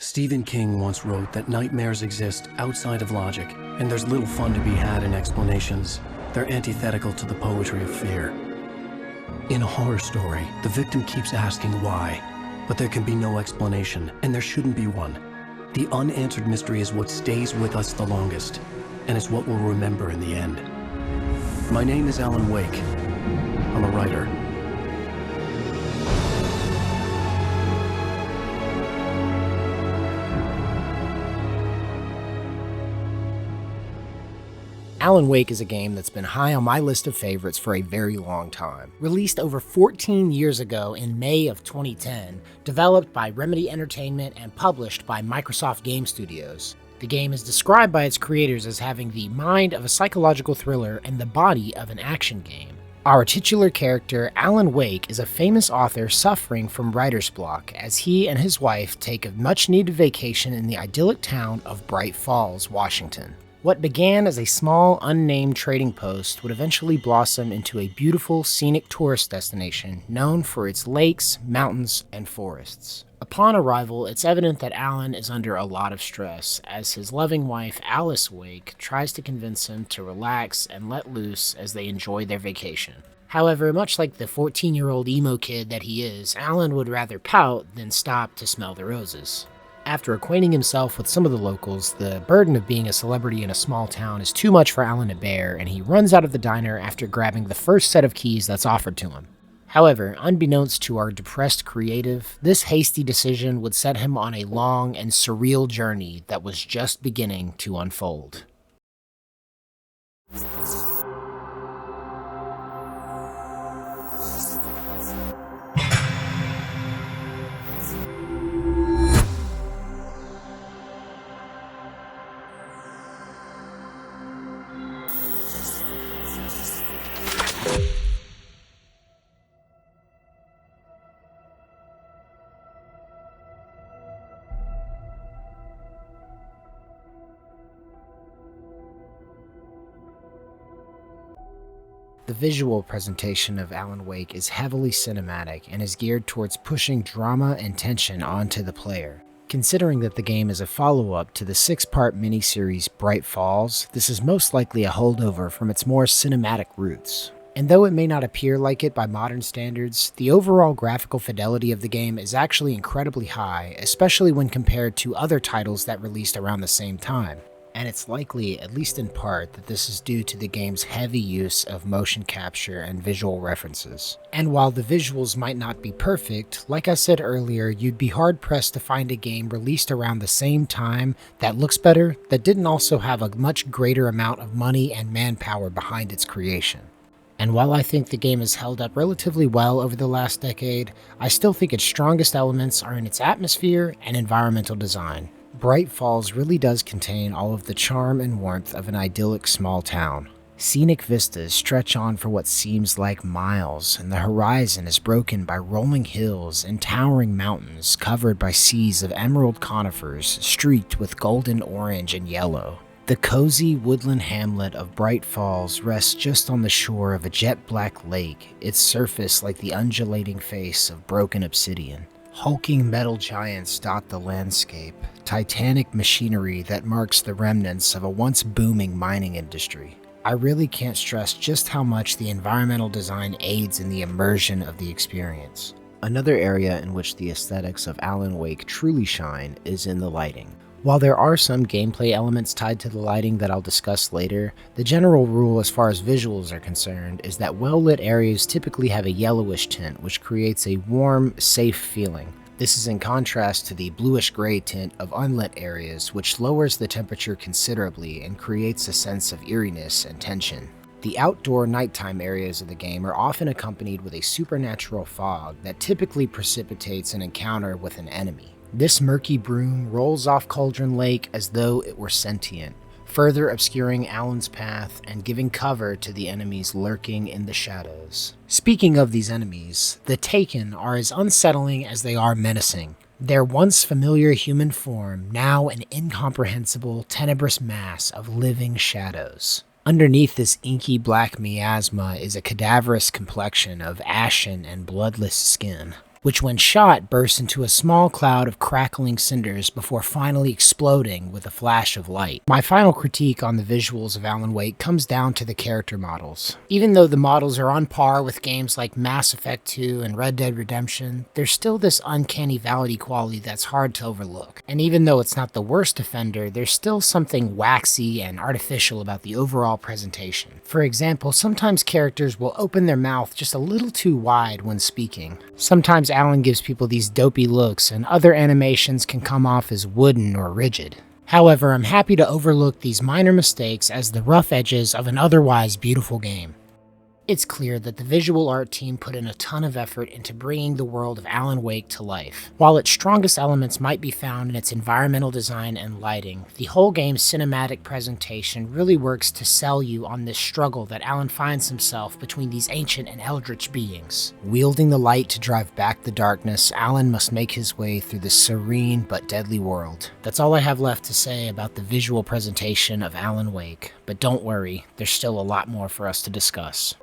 Stephen King once wrote that nightmares exist outside of logic, and there's little fun to be had in explanations. They're antithetical to the poetry of fear. In a horror story, the victim keeps asking why, but there can be no explanation, and there shouldn't be one. The unanswered mystery is what stays with us the longest, and it's what we'll remember in the end. My name is Alan Wake. I'm a writer. Alan Wake is a game that's been high on my list of favorites for a very long time. Released over 14 years ago in May of 2010, developed by Remedy Entertainment and published by Microsoft Game Studios. The game is described by its creators as having the mind of a psychological thriller and the body of an action game. Our titular character, Alan Wake, is a famous author suffering from writer's block as he and his wife take a much-needed vacation in the idyllic town of Bright Falls, Washington. What began as a small, unnamed trading post would eventually blossom into a beautiful, scenic tourist destination known for its lakes, mountains, and forests. Upon arrival, it's evident that Alan is under a lot of stress, as his loving wife, Alice Wake, tries to convince him to relax and let loose as they enjoy their vacation. However, much like the 14-year-old emo kid that he is, Alan would rather pout than stop to smell the roses. After acquainting himself with some of the locals, the burden of being a celebrity in a small town is too much for Alan to bear, and he runs out of the diner after grabbing the first set of keys that's offered to him. However, unbeknownst to our depressed creative, this hasty decision would set him on a long and surreal journey that was just beginning to unfold. The visual presentation of Alan Wake is heavily cinematic and is geared towards pushing drama and tension onto the player. Considering that the game is a follow-up to the 6-part miniseries Bright Falls, this is most likely a holdover from its more cinematic roots. And though it may not appear like it by modern standards, the overall graphical fidelity of the game is actually incredibly high, especially when compared to other titles that released around the same time. And it's likely, at least in part, that this is due to the game's heavy use of motion capture and visual references. And while the visuals might not be perfect, like I said earlier, you'd be hard-pressed to find a game released around the same time that looks better, that didn't also have a much greater amount of money and manpower behind its creation. And while I think the game has held up relatively well over the last decade, I still think its strongest elements are in its atmosphere and environmental design. Bright Falls really does contain all of the charm and warmth of an idyllic small town. Scenic vistas stretch on for what seems like miles, and the horizon is broken by rolling hills and towering mountains covered by seas of emerald conifers streaked with golden orange and yellow. The cozy woodland hamlet of Bright Falls rests just on the shore of a jet-black lake, its surface like the undulating face of broken obsidian. Hulking metal giants dot the landscape, titanic machinery that marks the remnants of a once booming mining industry. I really can't stress just how much the environmental design aids in the immersion of the experience. Another area in which the aesthetics of Alan Wake truly shine is in the lighting. While there are some gameplay elements tied to the lighting that I'll discuss later, the general rule as far as visuals are concerned is that well-lit areas typically have a yellowish tint, which creates a warm, safe feeling. This is in contrast to the bluish-gray tint of unlit areas, which lowers the temperature considerably and creates a sense of eeriness and tension. The outdoor nighttime areas of the game are often accompanied with a supernatural fog that typically precipitates an encounter with an enemy. This murky broom rolls off Cauldron Lake as though it were sentient, further obscuring Alan's path and giving cover to the enemies lurking in the shadows. Speaking of these enemies, the Taken are as unsettling as they are menacing. Their once familiar human form, now an incomprehensible, tenebrous mass of living shadows. Underneath this inky black miasma is a cadaverous complexion of ashen and bloodless skin. which when shot bursts into a small cloud of crackling cinders before finally exploding with a flash of light. My final critique on the visuals of Alan Wake comes down to the character models. Even though the models are on par with games like Mass Effect 2 and Red Dead Redemption, there's still this uncanny valley quality that's hard to overlook. And even though it's not the worst offender, there's still something waxy and artificial about the overall presentation. For example, sometimes characters will open their mouth just a little too wide when speaking. Sometimes Alan gives people these dopey looks, and other animations can come off as wooden or rigid. However, I'm happy to overlook these minor mistakes as the rough edges of an otherwise beautiful game. It's clear that the visual art team put in a ton of effort into bringing the world of Alan Wake to life. While its strongest elements might be found in its environmental design and lighting, the whole game's cinematic presentation really works to sell you on this struggle that Alan finds himself between these ancient and eldritch beings. Wielding the light to drive back the darkness, Alan must make his way through this serene but deadly world. That's all I have left to say about the visual presentation of Alan Wake, but don't worry, there's still a lot more for us to discuss.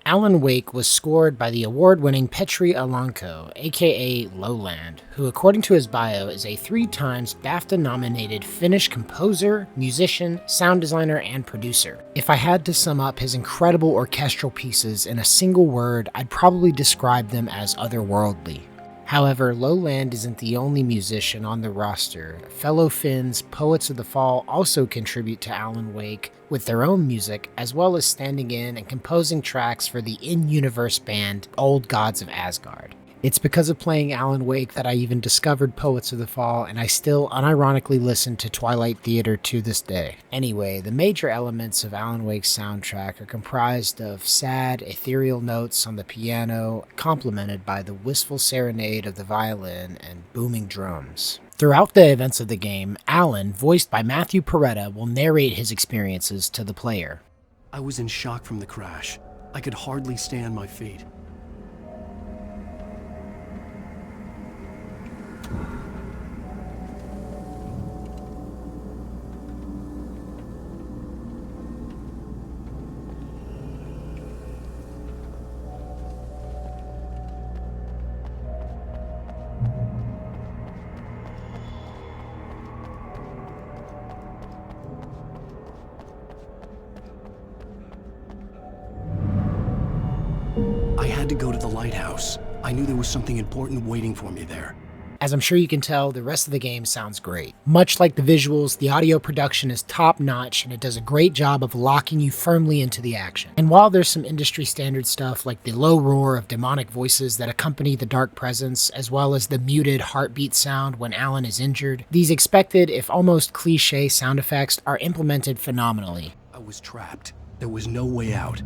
Alan Wake was scored by the award-winning Petri Alanko, aka Lowland, who according to his bio is a 3-times BAFTA-nominated Finnish composer, musician, sound designer, and producer. If I had to sum up his incredible orchestral pieces in a single word, I'd probably describe them as otherworldly. However, Lowland isn't the only musician on the roster. Fellow Finns, Poets of the Fall, also contribute to Alan Wake with their own music, as well as standing in and composing tracks for the in-universe band Old Gods of Asgard. It's because of playing Alan Wake that I even discovered Poets of the Fall, and I still unironically listen to Twilight Theater to this day. Anyway, the major elements of Alan Wake's soundtrack are comprised of sad, ethereal notes on the piano, complemented by the wistful serenade of the violin and booming drums. Throughout the events of the game, Alan, voiced by Matthew Peretta, will narrate his experiences to the player. I was in shock from the crash. I could hardly stay on my feet. I had to go to the lighthouse. I knew there was something important waiting for me there. As I'm sure you can tell, the rest of the game sounds great. Much like the visuals, the audio production is top-notch, and it does a great job of locking you firmly into the action. And while there's some industry standard stuff like the low roar of demonic voices that accompany the dark presence, as well as the muted heartbeat sound when Alan is injured, these expected, if almost cliché sound effects are implemented phenomenally. I was trapped. There was no way out.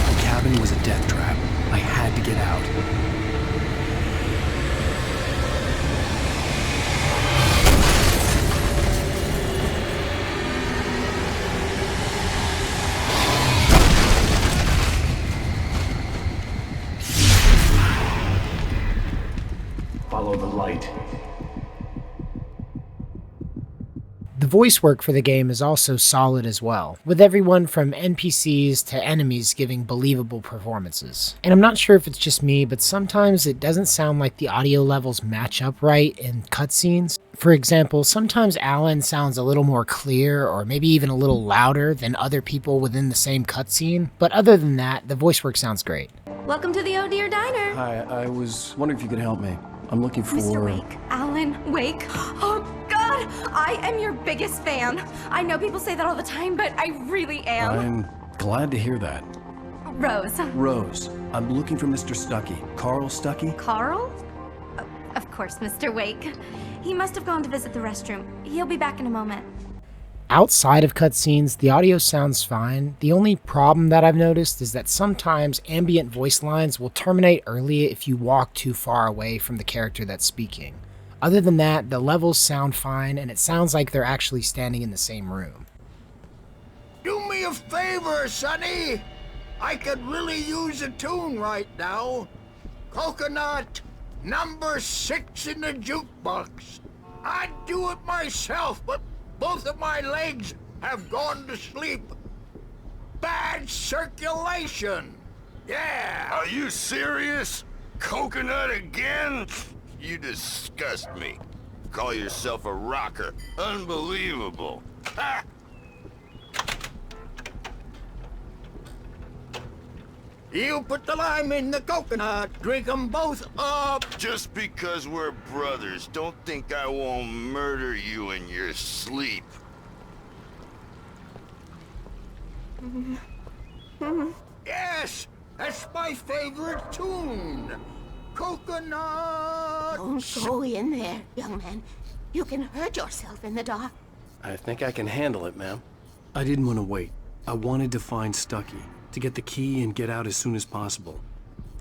The cabin was a death trap. I had to get out. Follow the light. The voice work for the game is also solid as well, with everyone from NPCs to enemies giving believable performances. And I'm not sure if it's just me, but sometimes it doesn't sound like the audio levels match up right in cutscenes. For example, sometimes Alan sounds a little more clear or maybe even a little louder than other people within the same cutscene, but other than that, the voice work sounds great. Welcome to the Oh Dear Diner. Hi, I was wondering if you could help me. I'm looking for... Mr. Wake. Alan Wake. Oh, God! I am your biggest fan. I know people say that all the time, but I really am. I'm glad to hear that. Rose. Rose, I'm looking for Mr. Stuckey. Carl Stuckey? Carl? Of course, Mr. Wake. He must have gone to visit the restroom. He'll be back in a moment. Outside of cutscenes, the audio sounds fine. The only problem that I've noticed is that sometimes ambient voice lines will terminate early if you walk too far away from the character that's speaking. Other than that, the levels sound fine, and it sounds like they're actually standing in the same room. Do me a favor, Sonny. I could really use a tune right now. Coconut, number 6 in the jukebox. I'd do it myself, but both of my legs have gone to sleep. Bad circulation. Yeah. Are you serious? Coconut again? You disgust me. Call yourself a rocker. Unbelievable. Ha! You put the lime in the coconut. Drink them both up. Just because we're brothers, don't think I won't murder you in your sleep. Yes, that's my favorite tune. Coconut. Don't go in there, young man. You can hurt yourself in the dark. I think I can handle it, ma'am. I didn't want to wait. I wanted to find Stucky, to get the key and get out as soon as possible.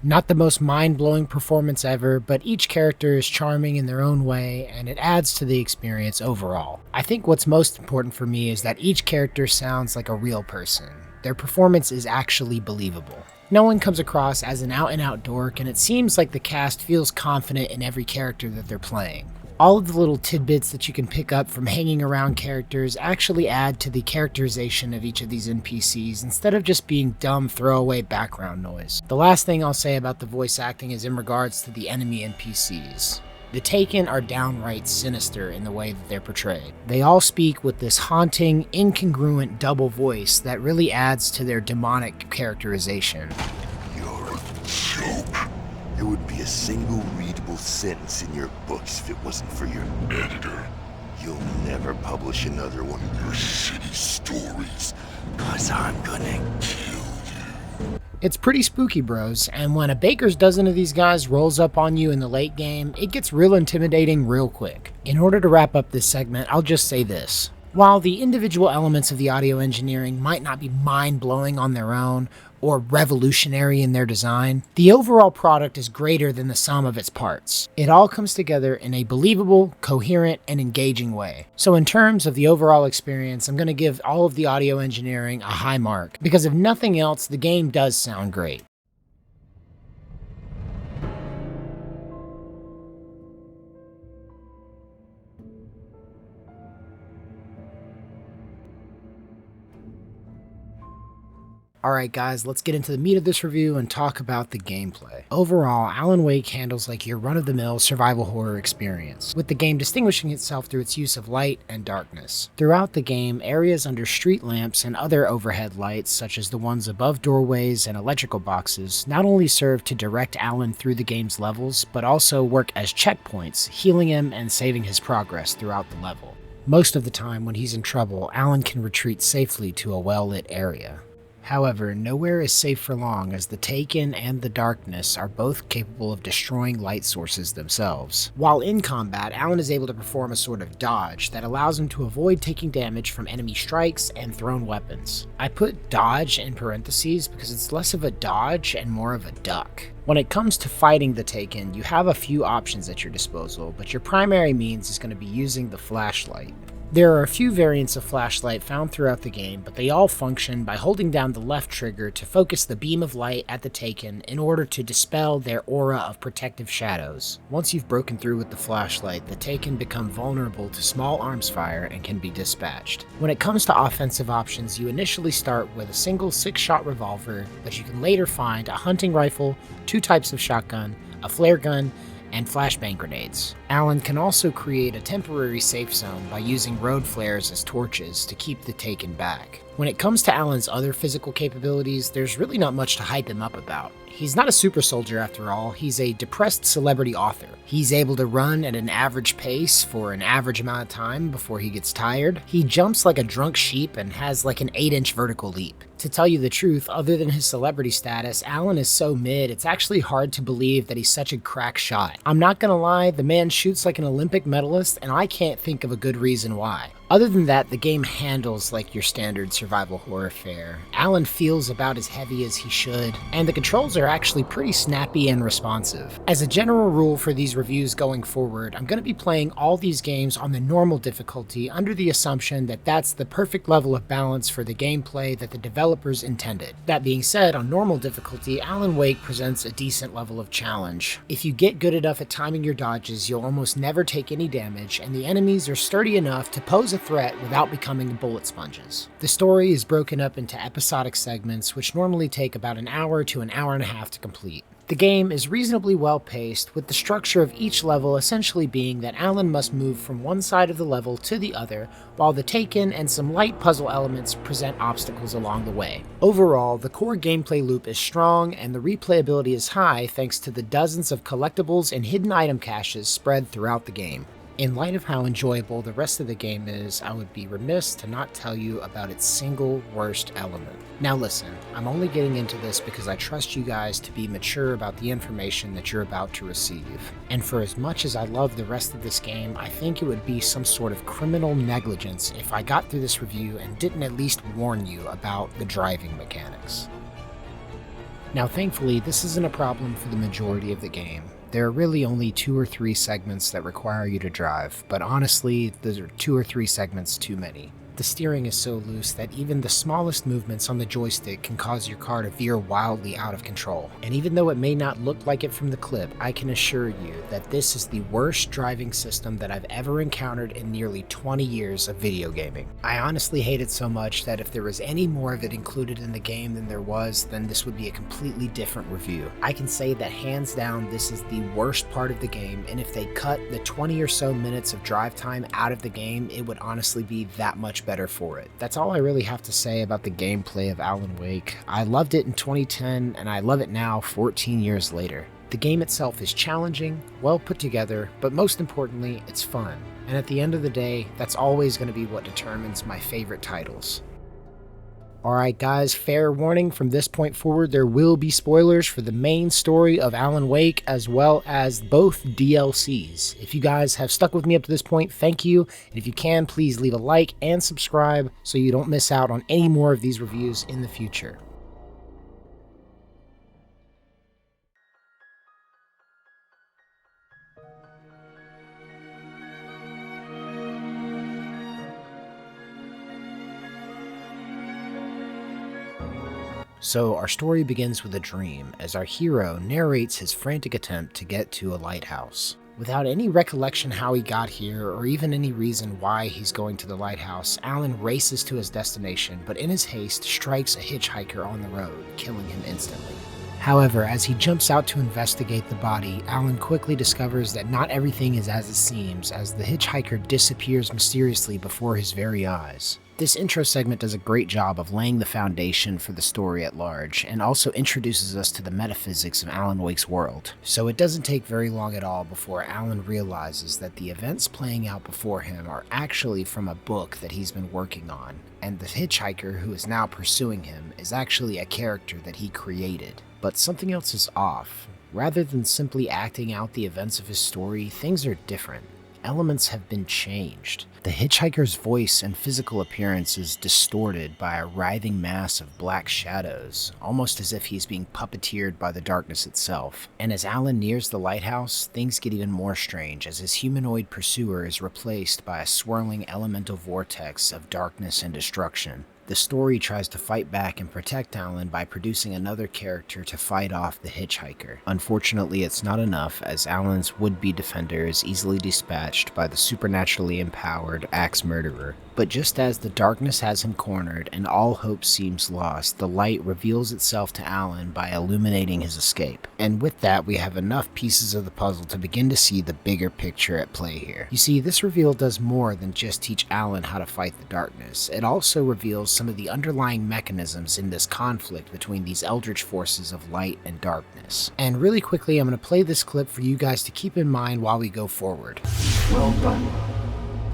Not the most mind-blowing performance ever, but each character is charming in their own way, and it adds to the experience overall. I think what's most important for me is that each character sounds like a real person. Their performance is actually believable. No one comes across as an out-and-out dork, and it seems like the cast feels confident in every character that they're playing. All of the little tidbits that you can pick up from hanging around characters actually add to the characterization of each of these NPCs instead of just being dumb throwaway background noise. The last thing I'll say about the voice acting is in regards to the enemy NPCs. The Taken are downright sinister in the way that they're portrayed. They all speak with this haunting, incongruent double voice that really adds to their demonic characterization. You're a joke. There would be a single readable sentence in your books if it wasn't for your editor. You'll never publish another one of your shitty stories, 'cause I'm gonna kill you. It's pretty spooky, bros, and when a baker's dozen of these guys rolls up on you in the late game, it gets real intimidating real quick. In order to wrap up this segment, I'll just say this. While the individual elements of the audio engineering might not be mind-blowing on their own, or revolutionary in their design, the overall product is greater than the sum of its parts. It all comes together in a believable, coherent, and engaging way. So in terms of the overall experience, I'm going to give all of the audio engineering a high mark, because if nothing else, the game does sound great. Alright guys, let's get into the meat of this review and talk about the gameplay. Overall, Alan Wake handles like your run-of-the-mill survival horror experience, with the game distinguishing itself through its use of light and darkness. Throughout the game, areas under street lamps and other overhead lights, such as the ones above doorways and electrical boxes, not only serve to direct Alan through the game's levels, but also work as checkpoints, healing him and saving his progress throughout the level. Most of the time when he's in trouble, Alan can retreat safely to a well-lit area. However, nowhere is safe for long, as the Taken and the Darkness are both capable of destroying light sources themselves. While in combat, Alan is able to perform a sort of dodge that allows him to avoid taking damage from enemy strikes and thrown weapons. I put dodge in parentheses because it's less of a dodge and more of a duck. When it comes to fighting the Taken, you have a few options at your disposal, but your primary means is going to be using the flashlight. There are a few variants of flashlight found throughout the game, but they all function by holding down the left trigger to focus the beam of light at the Taken in order to dispel their aura of protective shadows. Once you've broken through with the flashlight, the Taken become vulnerable to small arms fire and can be dispatched. When it comes to offensive options, you initially start with a single 6-shot revolver, but you can later find a hunting rifle, 2 types of shotgun, a flare gun, and flashbang grenades. Alan can also create a temporary safe zone by using road flares as torches to keep the Taken back. When it comes to Alan's other physical capabilities, there's really not much to hype him up about. He's not a super soldier after all, he's a depressed celebrity author. He's able to run at an average pace for an average amount of time before he gets tired. He jumps like a drunk sheep and has like an 8-inch vertical leap. To tell you the truth, other than his celebrity status, Alan is so mid, it's actually hard to believe that he's such a crack shot. I'm not gonna lie, the man shoots like an Olympic medalist, and I can't think of a good reason why. Other than that, the game handles like your standard survival horror fare. Alan feels about as heavy as he should, and the controls are actually pretty snappy and responsive. As a general rule for these reviews going forward, I'm going to be playing all these games on the normal difficulty under the assumption that that's the perfect level of balance for the gameplay that the developers intended. That being said, on normal difficulty, Alan Wake presents a decent level of challenge. If you get good enough at timing your dodges, you'll almost never take any damage, and the enemies are sturdy enough to pose a threat without becoming bullet sponges. The story is broken up into episodic segments, which normally take about an hour to an hour and a half to complete. The game is reasonably well paced, with the structure of each level essentially being that Alan must move from one side of the level to the other, while the Taken and some light puzzle elements present obstacles along the way. Overall, the core gameplay loop is strong and the replayability is high thanks to the dozens of collectibles and hidden item caches spread throughout the game. In light of how enjoyable the rest of the game is, I would be remiss to not tell you about its single worst element. Now listen, I'm only getting into this because I trust you guys to be mature about the information that you're about to receive. And for as much as I love the rest of this game, I think it would be some sort of criminal negligence if I got through this review and didn't at least warn you about the driving mechanics. Now thankfully, this isn't a problem for the majority of the game. There are really only 2 or 3 segments that require you to drive, but honestly, those are 2 or 3 segments too many. The steering is so loose that even the smallest movements on the joystick can cause your car to veer wildly out of control. And even though it may not look like it from the clip, I can assure you that this is the worst driving system that I've ever encountered in nearly 20 years of video gaming. I honestly hate it so much that if there was any more of it included in the game than there was, then this would be a completely different review. I can say that hands down this is the worst part of the game, and if they cut the 20 or so minutes of drive time out of the game, it would honestly be that much better for it. That's all I really have to say about the gameplay of Alan Wake. I loved it in 2010 and I love it now 14 years later. The game itself is challenging, well put together, but most importantly, it's fun. And at the end of the day, that's always going to be what determines my favorite titles. Alright guys, fair warning, from this point forward there will be spoilers for the main story of Alan Wake as well as both DLCs. If you guys have stuck with me up to this point, thank you, and if you can, please leave a like and subscribe so you don't miss out on any more of these reviews in the future. So our story begins with a dream, as our hero narrates his frantic attempt to get to a lighthouse. Without any recollection how he got here, or even any reason why he's going to the lighthouse, Alan races to his destination, but in his haste strikes a hitchhiker on the road, killing him instantly. However, as he jumps out to investigate the body, Alan quickly discovers that not everything is as it seems, as the hitchhiker disappears mysteriously before his very eyes. This intro segment does a great job of laying the foundation for the story at large, and also introduces us to the metaphysics of Alan Wake's world. So it doesn't take very long at all before Alan realizes that the events playing out before him are actually from a book that he's been working on, and the hitchhiker who is now pursuing him is actually a character that he created. But something else is off. Rather than simply acting out the events of his story, things are different. Elements have been changed. The hitchhiker's voice and physical appearance is distorted by a writhing mass of black shadows, almost as if he's being puppeteered by the darkness itself. And as Alan nears the lighthouse, things get even more strange as his humanoid pursuer is replaced by a swirling elemental vortex of darkness and destruction. The story tries to fight back and protect Alan by producing another character to fight off the hitchhiker. Unfortunately, it's not enough, as Alan's would-be defender is easily dispatched by the supernaturally empowered axe murderer. But just as the darkness has him cornered and all hope seems lost, the light reveals itself to Alan by illuminating his escape. And with that, we have enough pieces of the puzzle to begin to see the bigger picture at play here. You see, this reveal does more than just teach Alan how to fight the darkness. It also reveals some of the underlying mechanisms in this conflict between these eldritch forces of light and darkness. And really quickly, I'm going to play this clip for you guys to keep in mind while we go forward. Well done.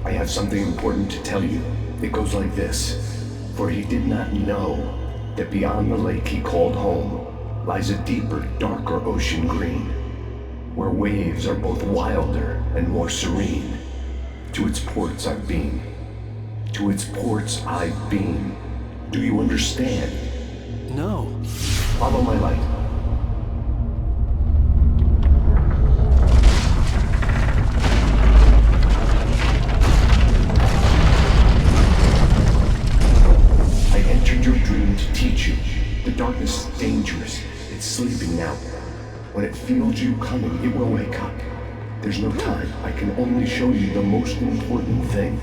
I have something important to tell you. It goes like this. For he did not know that beyond the lake he called home lies a deeper, darker ocean green, where waves are both wilder and more serene. To its ports I've been. To its ports I've been. Do you understand? No. Follow my light. I entered your dream to teach you. The darkness is dangerous. It's sleeping now. When it feels you coming, it will wake up. There's no time. I can only show you the most important thing.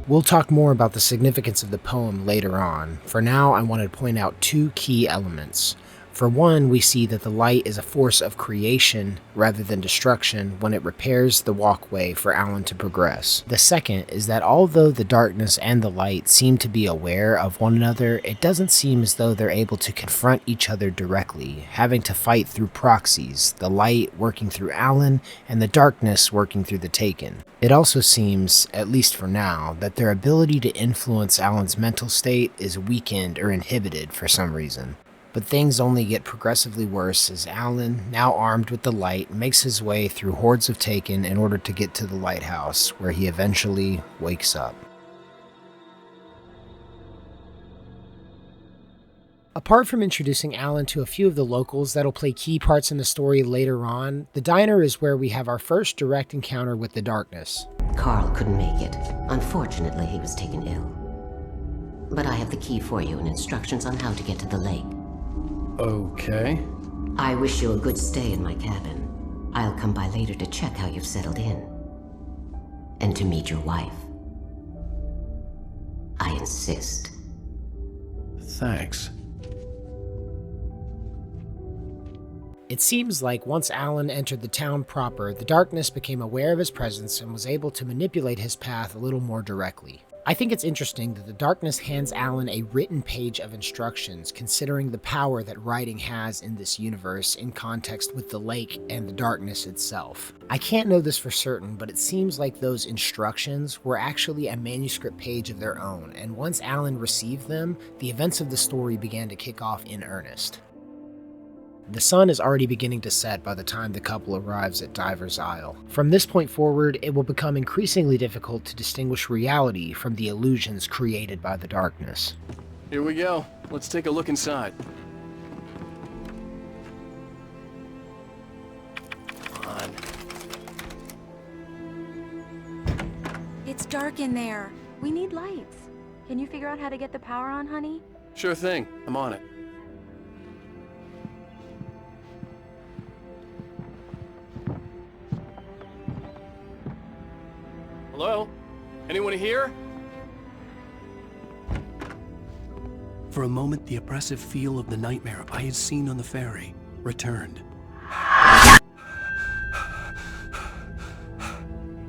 We'll talk more about the significance of the poem later on. For now, I wanted to point out two key elements. For one, we see that the light is a force of creation rather than destruction when it repairs the walkway for Alan to progress. The second is that although the darkness and the light seem to be aware of one another, it doesn't seem as though they're able to confront each other directly, having to fight through proxies, the light working through Alan and the darkness working through the Taken. It also seems, at least for now, that their ability to influence Alan's mental state is weakened or inhibited for some reason. But things only get progressively worse as Alan, now armed with the light, makes his way through hordes of Taken in order to get to the lighthouse, where he eventually wakes up. Apart from introducing Alan to a few of the locals that'll play key parts in the story later on, the diner is where we have our first direct encounter with the darkness. Carl couldn't make it. Unfortunately, he was taken ill. But I have the key for you and instructions on how to get to the lake. Okay. I wish you a good stay in my cabin. I'll come by later to check how you've settled in. And to meet your wife. I insist. Thanks. It seems like once Alan entered the town proper, the darkness became aware of his presence and was able to manipulate his path a little more directly. I think it's interesting that the darkness hands Alan a written page of instructions, considering the power that writing has in this universe in context with the lake and the darkness itself. I can't know this for certain, but it seems like those instructions were actually a manuscript page of their own, and once Alan received them, the events of the story began to kick off in earnest. The sun is already beginning to set by the time the couple arrives at Diver's Isle. From this point forward, it will become increasingly difficult to distinguish reality from the illusions created by the darkness. Here we go. Let's take a look inside. Come on. It's dark in there. We need lights. Can you figure out how to get the power on, honey? Sure thing. I'm on it. Hello? Anyone here? For a moment, the oppressive feel of the nightmare I had seen on the ferry returned.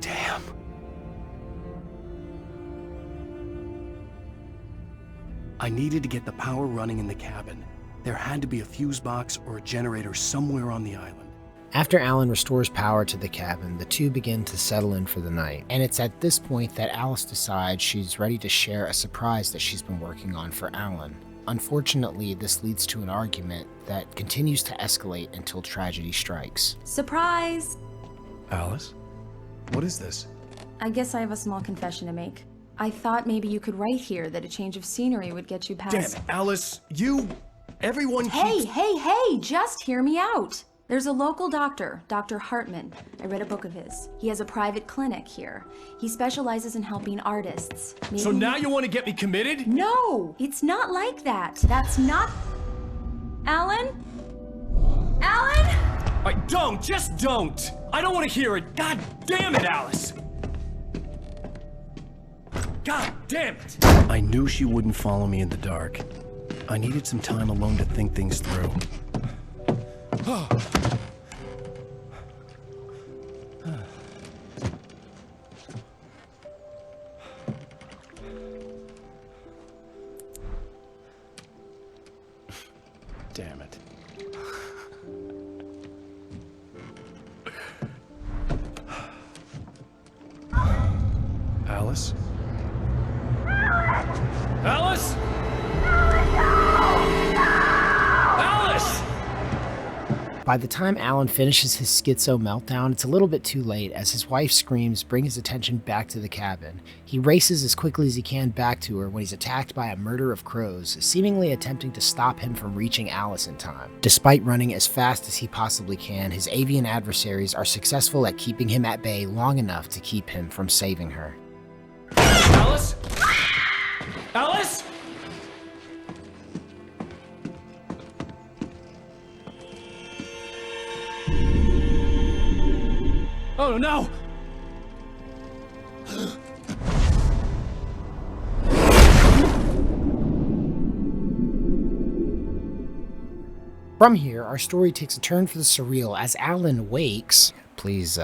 Damn. I needed to get the power running in the cabin. There had to be a fuse box or a generator somewhere on the island. After Alan restores power to the cabin, the two begin to settle in for the night, and it's at this point that Alice decides she's ready to share a surprise that she's been working on for Alan. Unfortunately, this leads to an argument that continues to escalate until tragedy strikes. Surprise! Alice? What is this? I guess I have a small confession to make. I thought maybe you could write here that a change of scenery would get you past— Damn it, Alice! Everyone keeps— Hey, just hear me out! There's a local doctor, Dr. Hartman. I read a book of his. He has a private clinic here. He specializes in helping artists. So now you want to get me committed? No, it's not like that. That's not... Alan? Alan? Just don't! I don't want to hear it! God damn it, Alice! God damn it! I knew she wouldn't follow me in the dark. I needed some time alone to think things through. damn it. Alice? Alice? Alice! By the time Alan finishes his schizo meltdown, it's a little bit too late as his wife's screams bring his attention back to the cabin. He races as quickly as he can back to her when he's attacked by a murder of crows, seemingly attempting to stop him from reaching Alice in time. Despite running as fast as he possibly can, his avian adversaries are successful at keeping him at bay long enough to keep him from saving her. Alice? Alice? Oh no! From here, our story takes a turn for the surreal as Alan wakes. Please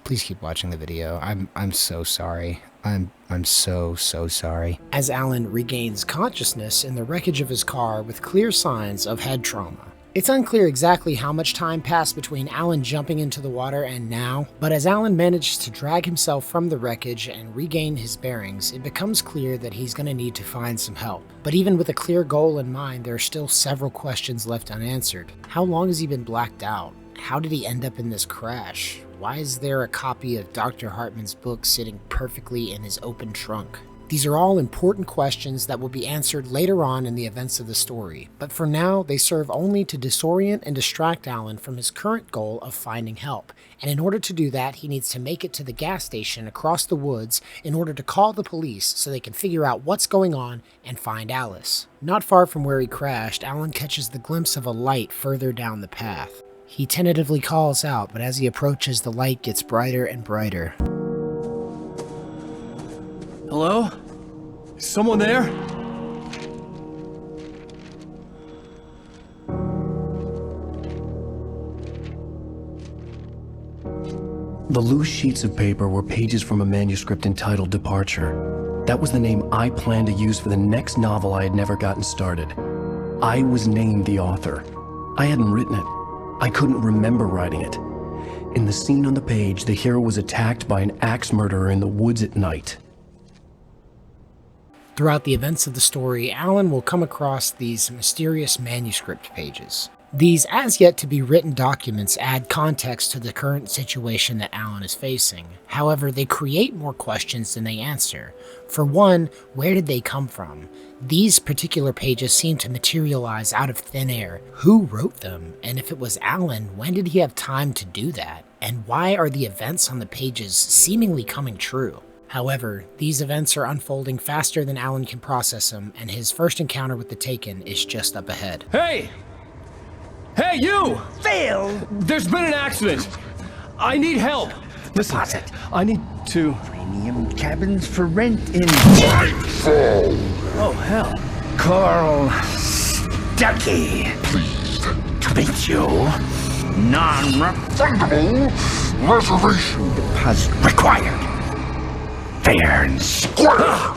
keep watching the video. I'm so sorry. I'm so sorry. As Alan regains consciousness in the wreckage of his car with clear signs of head trauma. It's unclear exactly how much time passed between Alan jumping into the water and now, but as Alan manages to drag himself from the wreckage and regain his bearings, it becomes clear that he's going to need to find some help. But even with a clear goal in mind, there are still several questions left unanswered. How long has he been blacked out? How did he end up in this crash? Why is there a copy of Dr. Hartman's book sitting perfectly in his open trunk? These are all important questions that will be answered later on in the events of the story, but for now they serve only to disorient and distract Alan from his current goal of finding help, and in order to do that he needs to make it to the gas station across the woods in order to call the police so they can figure out what's going on and find Alice. Not far from where he crashed, Alan catches the glimpse of a light further down the path. He tentatively calls out, but as he approaches, the light gets brighter and brighter. Hello? Is someone there? The loose sheets of paper were pages from a manuscript entitled Departure. That was the name I planned to use for the next novel I had never gotten started. I was named the author. I hadn't written it. I couldn't remember writing it. In the scene on the page, the hero was attacked by an axe murderer in the woods at night. Throughout the events of the story, Alan will come across these mysterious manuscript pages. These as-yet-to-be-written documents add context to the current situation that Alan is facing. However, they create more questions than they answer. For one, where did they come from? These particular pages seem to materialize out of thin air. Who wrote them? And if it was Alan, when did he have time to do that? And why are the events on the pages seemingly coming true? However, these events are unfolding faster than Alan can process them, and his first encounter with the Taken is just up ahead. Hey! Hey, you! Phil! There's been an accident! I need help! Listen, Deposit. I need to... Premium cabins for rent in... Oh, hell. Carl Stuckey. Pleased To meet you. Non-refundable reservation deposit required. Fair and square.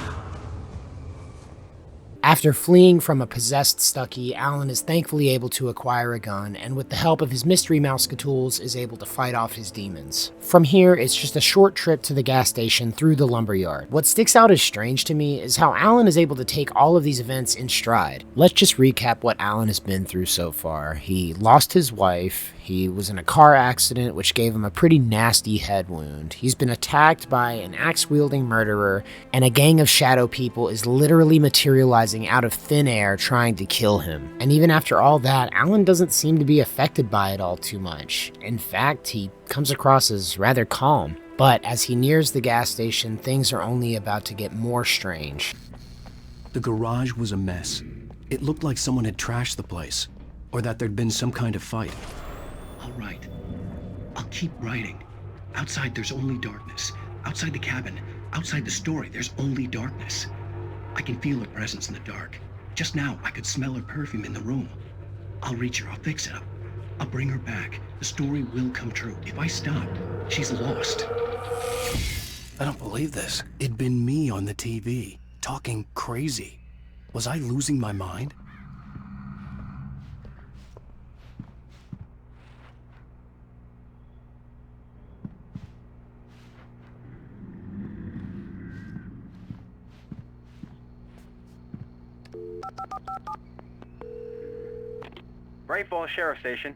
After fleeing from a possessed Stuckey, Alan is thankfully able to acquire a gun, and with the help of his mystery Mouseketools is able to fight off his demons. From here, it's just a short trip to the gas station through the lumberyard. What sticks out as strange to me is how Alan is able to take all of these events in stride. Let's just recap what Alan has been through so far. He lost his wife. He was in a car accident which gave him a pretty nasty head wound. He's been attacked by an axe-wielding murderer, and a gang of shadow people is literally materializing out of thin air trying to kill him. And even after all that, Alan doesn't seem to be affected by it all too much. In fact, he comes across as rather calm. But as he nears the gas station, things are only about to get more strange. The garage was a mess. It looked like someone had trashed the place, or that there'd been some kind of fight. All right. I'll keep writing. Outside, there's only darkness. Outside the cabin, outside the story, there's only darkness. I can feel her presence in the dark. Just now, I could smell her perfume in the room. I'll reach her. I'll fix it up. I'll bring her back. The story will come true. If I stop, she's lost. I don't believe this. It'd been me on the TV, talking crazy. Was I losing my mind? Bright Falls Sheriff Station.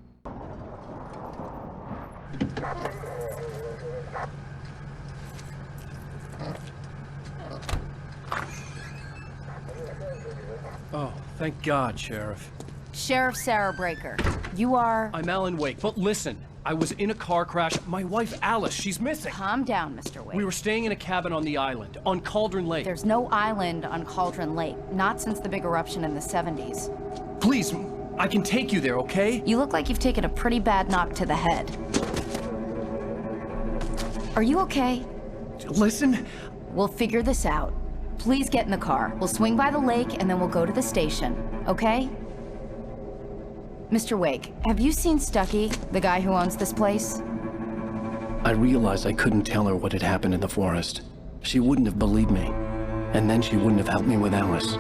Oh, thank God, Sheriff. Sheriff Sarah Breaker. You are... I'm Alan Wake, but listen, I was in a car crash. My wife, Alice, she's missing. Calm down, Mr. Wake. We were staying in a cabin on the island, on Cauldron Lake. There's no island on Cauldron Lake, not since the big eruption in the 70s. Please, I can take you there, okay? You look like you've taken a pretty bad knock to the head. Are you okay? Listen. We'll figure this out. Please get in the car. We'll swing by the lake and then we'll go to the station, okay? Mr. Wake, have you seen Stucky, the guy who owns this place? I realized I couldn't tell her what had happened in the forest. She wouldn't have believed me. And then she wouldn't have helped me with Alice.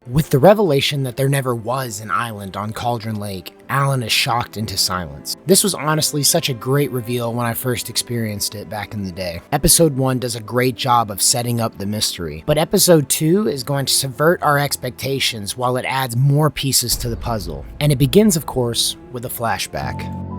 With the revelation that there never was an island on Cauldron Lake, Alan is shocked into silence. This was honestly such a great reveal when I first experienced it back in the day. Episode 1 does a great job of setting up the mystery, but Episode 2 is going to subvert our expectations while it adds more pieces to the puzzle. And it begins, of course, with a flashback.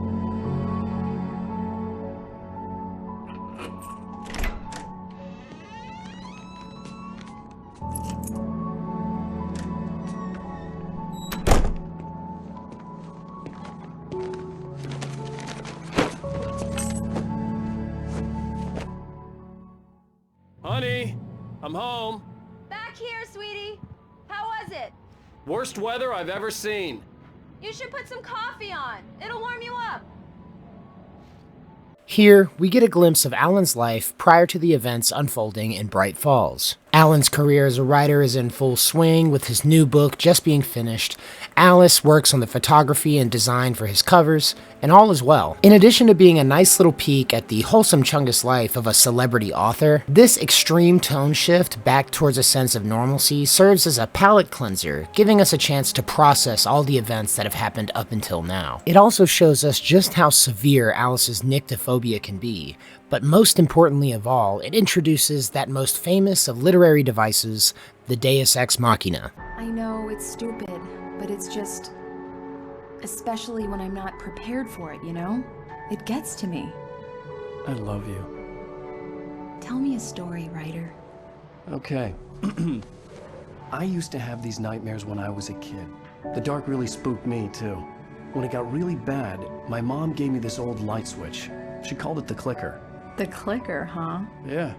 Honey, I'm home. Back here, sweetie. How was it? Worst weather I've ever seen. You should put some coffee on. It'll warm you up. Here, we get a glimpse of Alan's life prior to the events unfolding in Bright Falls. Alan's career as a writer is in full swing, with his new book just being finished. Alice works on the photography and design for his covers, and all is well. In addition to being a nice little peek at the wholesome Chungus life of a celebrity author, this extreme tone shift back towards a sense of normalcy serves as a palate cleanser, giving us a chance to process all the events that have happened up until now. It also shows us just how severe Alice's nyctophobia can be, but most importantly of all, it introduces that most famous of literary devices, the Deus Ex Machina. I know it's stupid, but it's just... especially when I'm not prepared for it, you know? It gets to me. I love you. Tell me a story, writer. Okay. I used to have these nightmares when I was a kid. The dark really spooked me, too. When it got really bad, my mom gave me this old light switch. She called it the clicker. The clicker, huh? Yeah.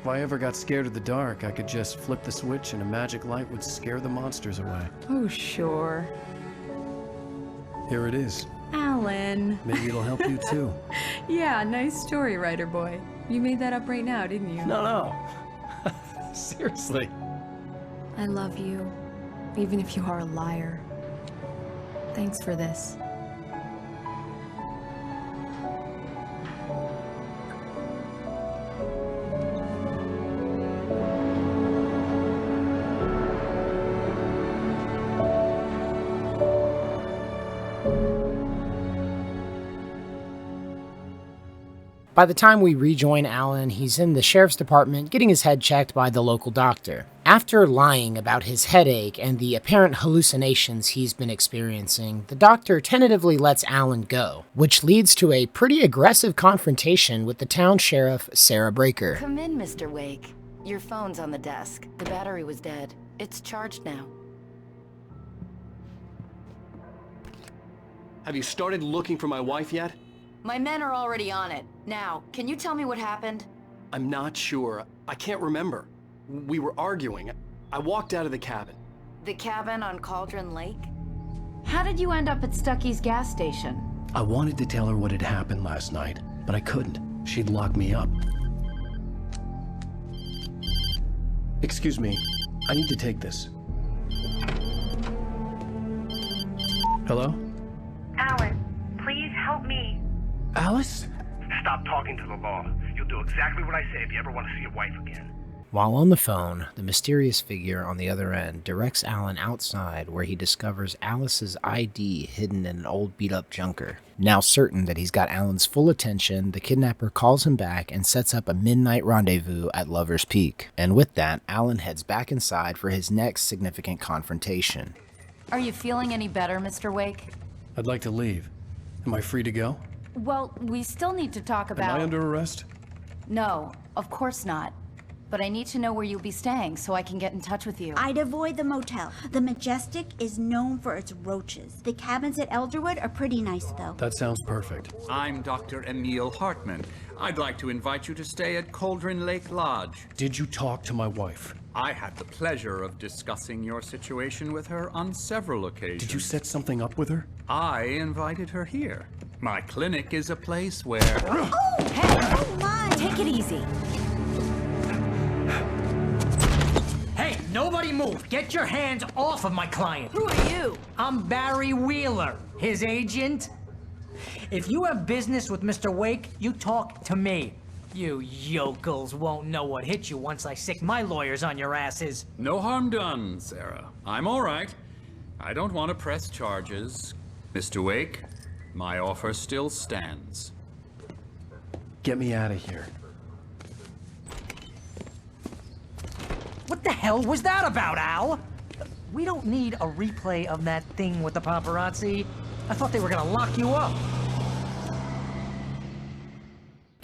If I ever got scared of the dark, I could just flip the switch and a magic light would scare the monsters away. Oh, sure. Here it is. Alan. Maybe it'll help you too. Yeah, nice story, writer boy. You made that up right now, didn't you? No. Seriously. I love you, even if you are a liar. Thanks for this. By the time we rejoin Alan, he's in the sheriff's department getting his head checked by the local doctor. After lying about his headache and the apparent hallucinations he's been experiencing, the doctor tentatively lets Alan go, which leads to a pretty aggressive confrontation with the town sheriff, Sarah Breaker. Come in, Mr. Wake. Your phone's on the desk. The battery was dead. It's charged now. Have you started looking for my wife yet? My men are already on it. Now, can you tell me what happened? I'm not sure. I can't remember. We were arguing. I walked out of the cabin. The cabin on Cauldron Lake? How did you end up at Stucky's gas station? I wanted to tell her what had happened last night, but I couldn't. She'd lock me up. Excuse me, I need to take this. Hello? Alan, please help me. Alice? Stop talking to the law. You'll do exactly what I say if you ever want to see your wife again. While on the phone, the mysterious figure on the other end directs Alan outside where he discovers Alice's ID hidden in an old beat-up junker. Now certain that he's got Alan's full attention, the kidnapper calls him back and sets up a midnight rendezvous at Lover's Peak. And with that, Alan heads back inside for his next significant confrontation. Are you feeling any better, Mr. Wake? I'd like to leave. Am I free to go? Well, we still need to talk about... Am I under arrest? No, of course not. But I need to know where you'll be staying so I can get in touch with you. I'd avoid the motel. The Majestic is known for its roaches. The cabins at Elderwood are pretty nice, though. That sounds perfect. I'm Dr. Emil Hartman. I'd like to invite you to stay at Cauldron Lake Lodge. Did you talk to my wife? I had the pleasure of discussing your situation with her on several occasions. Did you set something up with her? I invited her here. My clinic is a place where... Oh! Hey! Oh my! Take it easy. Hey, nobody move! Get your hands off of my client! Who are you? I'm Barry Wheeler, his agent. If you have business with Mr. Wake, you talk to me. You yokels won't know what hit you once I sick my lawyers on your asses. No harm done, Sarah. I'm all right. I don't want to press charges. Mr. Wake, my offer still stands. Get me out of here. What the hell was that about, Al? We don't need a replay of that thing with the paparazzi. I thought they were gonna lock you up.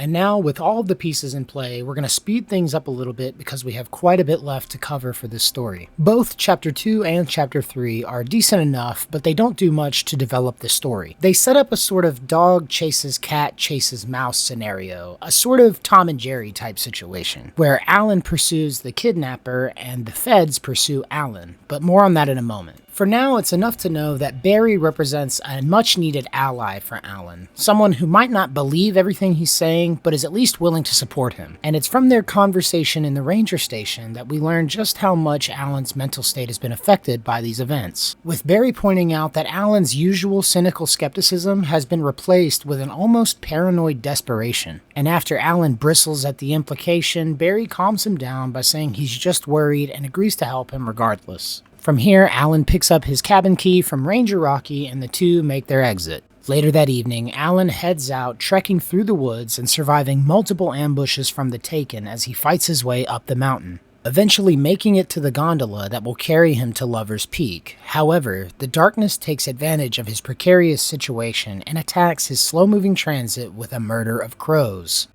And now, with all of the pieces in play, we're going to speed things up a little bit because we have quite a bit left to cover for this story. Both Chapter 2 and Chapter 3 are decent enough, but they don't do much to develop the story. They set up a sort of dog chases cat chases mouse scenario, a sort of Tom and Jerry type situation, where Alan pursues the kidnapper and the feds pursue Alan, but more on that in a moment. For now, it's enough to know that Barry represents a much-needed ally for Alan, someone who might not believe everything he's saying, but is at least willing to support him. And it's from their conversation in the ranger station that we learn just how much Alan's mental state has been affected by these events, with Barry pointing out that Alan's usual cynical skepticism has been replaced with an almost paranoid desperation. And after Alan bristles at the implication, Barry calms him down by saying he's just worried and agrees to help him regardless. From here, Alan picks up his cabin key from Ranger Rocky and the two make their exit. Later that evening, Alan heads out, trekking through the woods and surviving multiple ambushes from the Taken as he fights his way up the mountain, eventually making it to the gondola that will carry him to Lover's Peak. However, the darkness takes advantage of his precarious situation and attacks his slow-moving transit with a murder of crows.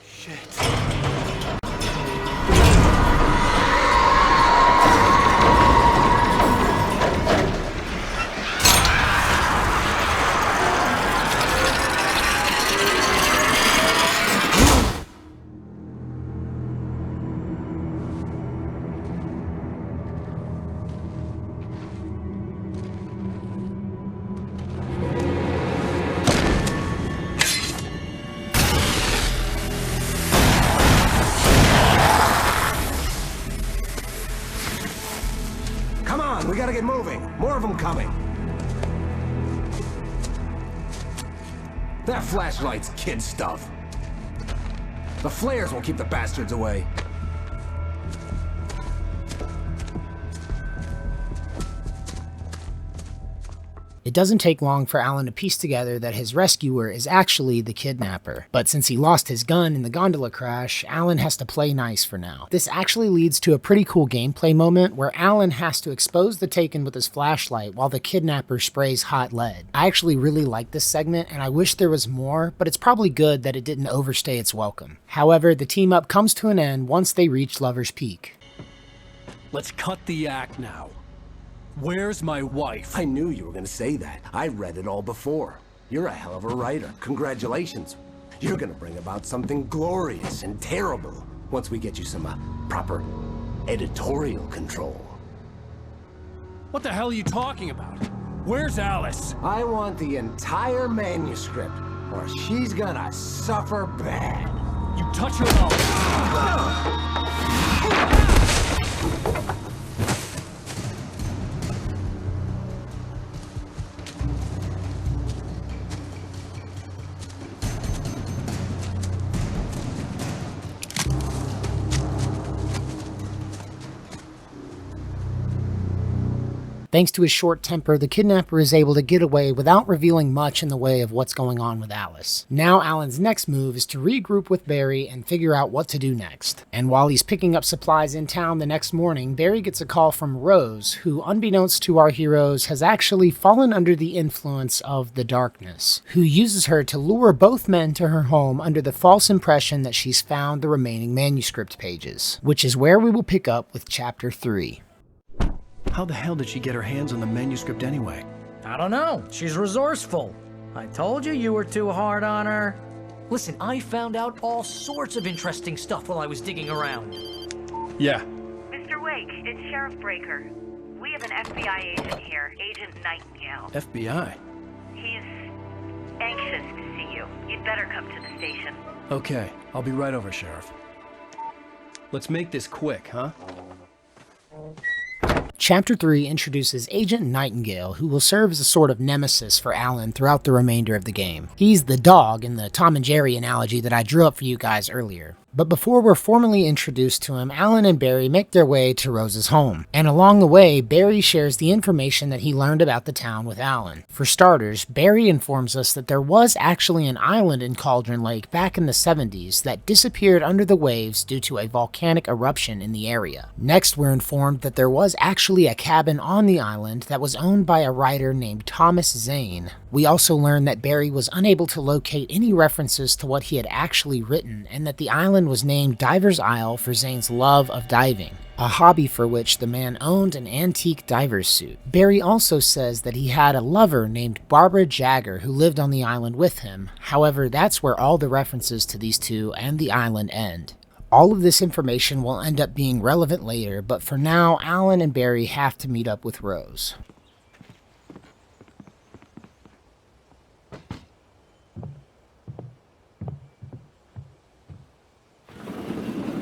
Shit. We gotta get moving. More of them coming. That flashlight's kid stuff. The flares will keep the bastards away. It doesn't take long for Alan to piece together that his rescuer is actually the kidnapper. But since he lost his gun in the gondola crash, Alan has to play nice for now. This actually leads to a pretty cool gameplay moment where Alan has to expose the Taken with his flashlight while the kidnapper sprays hot lead. I actually really like this segment and I wish there was more, but it's probably good that it didn't overstay its welcome. However, the team up comes to an end once they reach Lover's Peak. Let's cut the act now. Where's my wife? I knew you were gonna say that. I read it all before. You're a hell of a writer. Congratulations. You're gonna bring about something glorious and terrible once we get you some proper editorial control. What the hell are you talking about? Where's Alice? I want the entire manuscript, or she's gonna suffer bad. You touch her mouth. Thanks to his short temper, the kidnapper is able to get away without revealing much in the way of what's going on with Alice. Now Alan's next move is to regroup with Barry and figure out what to do next. And while he's picking up supplies in town the next morning, Barry gets a call from Rose, who, unbeknownst to our heroes, has actually fallen under the influence of the darkness, who uses her to lure both men to her home under the false impression that she's found the remaining manuscript pages, which is where we will pick up with Chapter 3. How the hell did she get her hands on the manuscript anyway? I don't know. She's resourceful. I told you were too hard on her. Listen, I found out all sorts of interesting stuff while I was digging around. Yeah. Mr. Wake, it's Sheriff Breaker. We have an FBI agent here, Agent Nightingale. FBI? He's anxious to see you. You'd better come to the station. Okay, I'll be right over, Sheriff. Let's make this quick, huh? Chapter 3 introduces Agent Nightingale, who will serve as a sort of nemesis for Alan throughout the remainder of the game. He's the dog in the Tom and Jerry analogy that I drew up for you guys earlier. But before we're formally introduced to him, Alan and Barry make their way to Rose's home. And along the way, Barry shares the information that he learned about the town with Alan. For starters, Barry informs us that there was actually an island in Cauldron Lake back in the 70s that disappeared under the waves due to a volcanic eruption in the area. Next, we're informed that there was actually a cabin on the island that was owned by a writer named Thomas Zane. We also learn that Barry was unable to locate any references to what he had actually written, and that the island was named Diver's Isle for Zane's love of diving, a hobby for which the man owned an antique diver's suit. Barry also says that he had a lover named Barbara Jagger who lived on the island with him. However, that's where all the references to these two and the island end. All of this information will end up being relevant later, but for now, Alan and Barry have to meet up with Rose.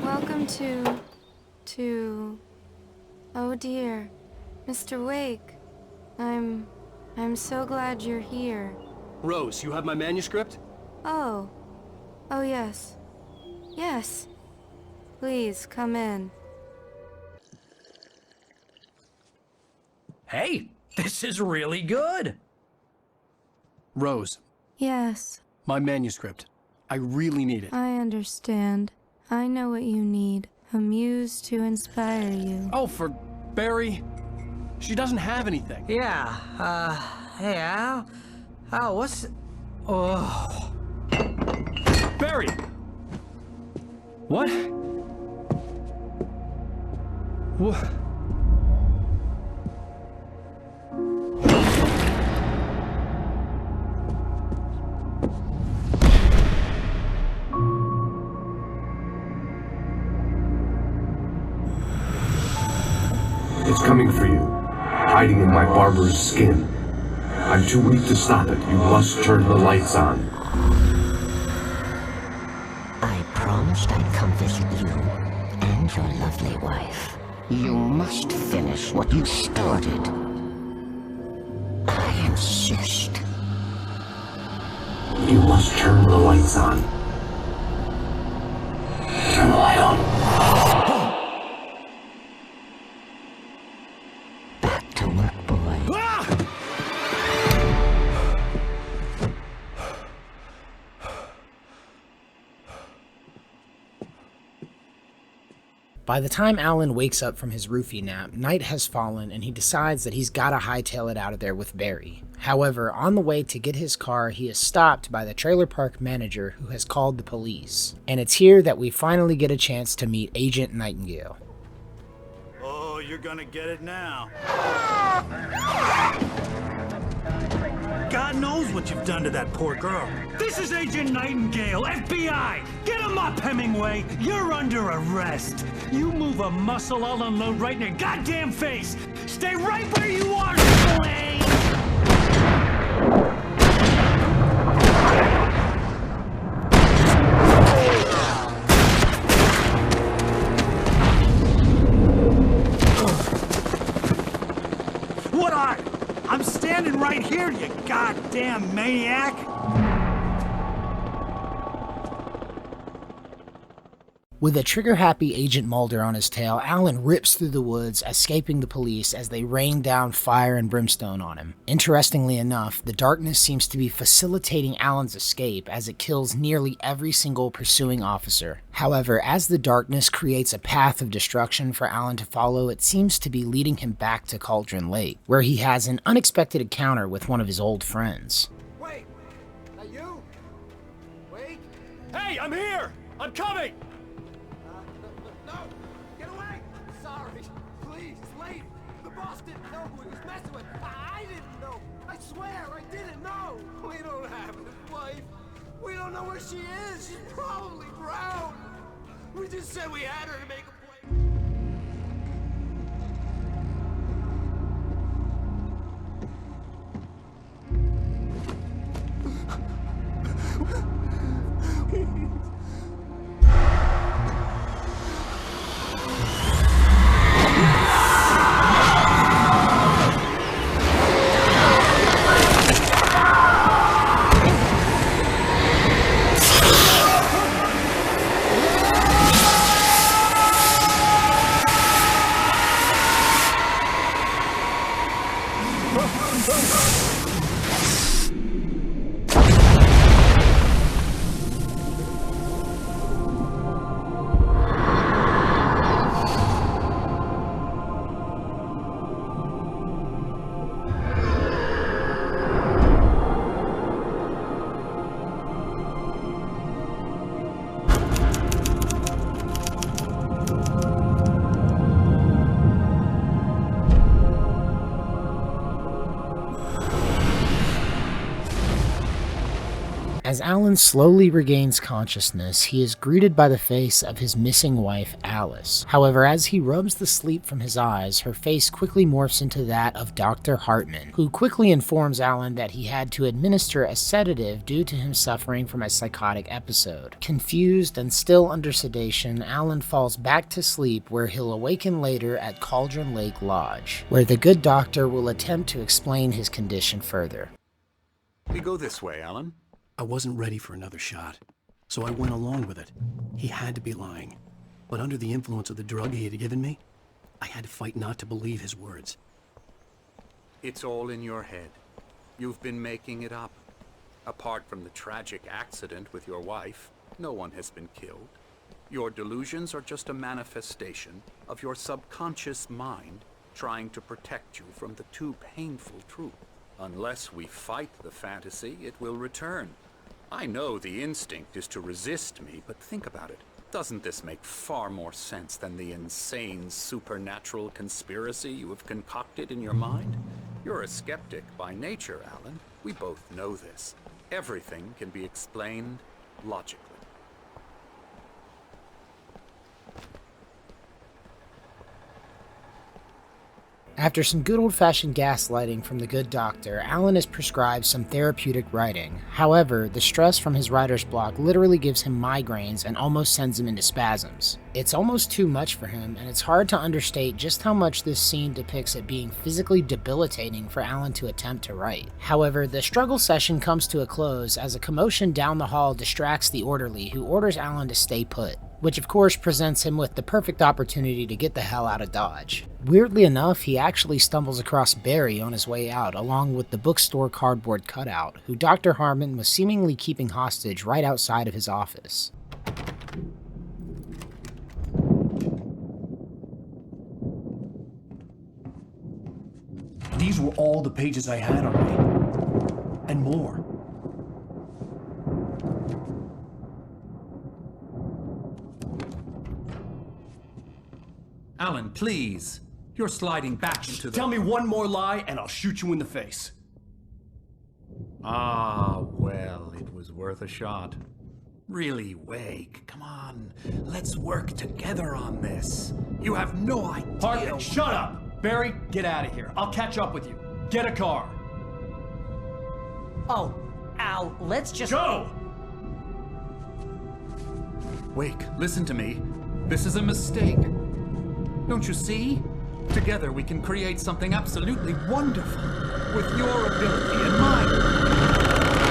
Welcome to... Oh dear, Mr. Wake. I'm so glad you're here. Rose, you have my manuscript? Oh. Oh yes. Yes. Please, come in. Hey, this is really good. Rose, Yes, my manuscript. I really need it. I understand. I know what you need. A muse to inspire you. Oh, for Barry? She doesn't have anything. Yeah, hey, Al? Al, what's... Oh... Barry! What? What? It's coming for you, hiding in my barber's skin. I'm too weak to stop it. You must turn the lights on. I promised I'd come visit you and your lovely wife. You must finish what you started. I insist. You must turn the lights on. Turn the light on. Back to work, boy. By the time Alan wakes up from his roofie nap, night has fallen and he decides that he's gotta hightail it out of there with Barry. However, on the way to get his car, he is stopped by the trailer park manager who has called the police. And it's here that we finally get a chance to meet Agent Nightingale. Oh, you're gonna get it now. God knows what you've done to that poor girl. This is Agent Nightingale, FBI! Get him up, Hemingway! You're under arrest! You move a muscle, I'll unload right in your goddamn face! Stay right where you are, Slane! maniac! With a trigger-happy Agent Mulder on his tail, Alan rips through the woods, escaping the police as they rain down fire and brimstone on him. Interestingly enough, the darkness seems to be facilitating Alan's escape as it kills nearly every single pursuing officer. However, as the darkness creates a path of destruction for Alan to follow, it seems to be leading him back to Cauldron Lake, where he has an unexpected encounter with one of his old friends. Wait! That you? Wait! Hey, I'm here! I'm coming! No! Get away! Sorry. Please, it's late. The boss didn't know who he was messing with. I didn't know. I swear, I didn't know. We don't have his wife. We don't know where she is. She's probably drowned. We just said we had her to make a As Alan slowly regains consciousness, he is greeted by the face of his missing wife, Alice. However, as he rubs the sleep from his eyes, her face quickly morphs into that of Dr. Hartman, who quickly informs Alan that he had to administer a sedative due to him suffering from a psychotic episode. Confused and still under sedation, Alan falls back to sleep, where he'll awaken later at Cauldron Lake Lodge, where the good doctor will attempt to explain his condition further. We go this way, Alan. I wasn't ready for another shot, so I went along with it. He had to be lying. But under the influence of the drug he had given me, I had to fight not to believe his words. It's all in your head. You've been making it up. Apart from the tragic accident with your wife, no one has been killed. Your delusions are just a manifestation of your subconscious mind trying to protect you from the too painful truth. Unless we fight the fantasy, it will return. I know the instinct is to resist me, but think about it. Doesn't this make far more sense than the insane supernatural conspiracy you have concocted in your mind? You're a skeptic by nature, Alan. We both know this. Everything can be explained logically. After some good old-fashioned gaslighting from the good doctor, Alan is prescribed some therapeutic writing. However, the stress from his writer's block literally gives him migraines and almost sends him into spasms. It's almost too much for him, and it's hard to understate just how much this scene depicts it being physically debilitating for Alan to attempt to write. However, the struggle session comes to a close as a commotion down the hall distracts the orderly, who orders Alan to stay put, which of course presents him with the perfect opportunity to get the hell out of Dodge. Weirdly enough, he actually stumbles across Barry on his way out, along with the bookstore cardboard cutout, who Dr. Harmon was seemingly keeping hostage right outside of his office. These were all the pages I had on me, and more. Alan, please. You're sliding back into the... Tell me one more lie and I'll shoot you in the face. Ah, well, it was worth a shot. Really, Wake, come on. Let's work together on this. You have no idea... Hartman, shut up! Barry, get out of here. I'll catch up with you. Get a car. Oh, Al, let's just... Go! Wake, listen to me. This is a mistake. Don't you see? Together we can create something absolutely wonderful. With your ability and mine.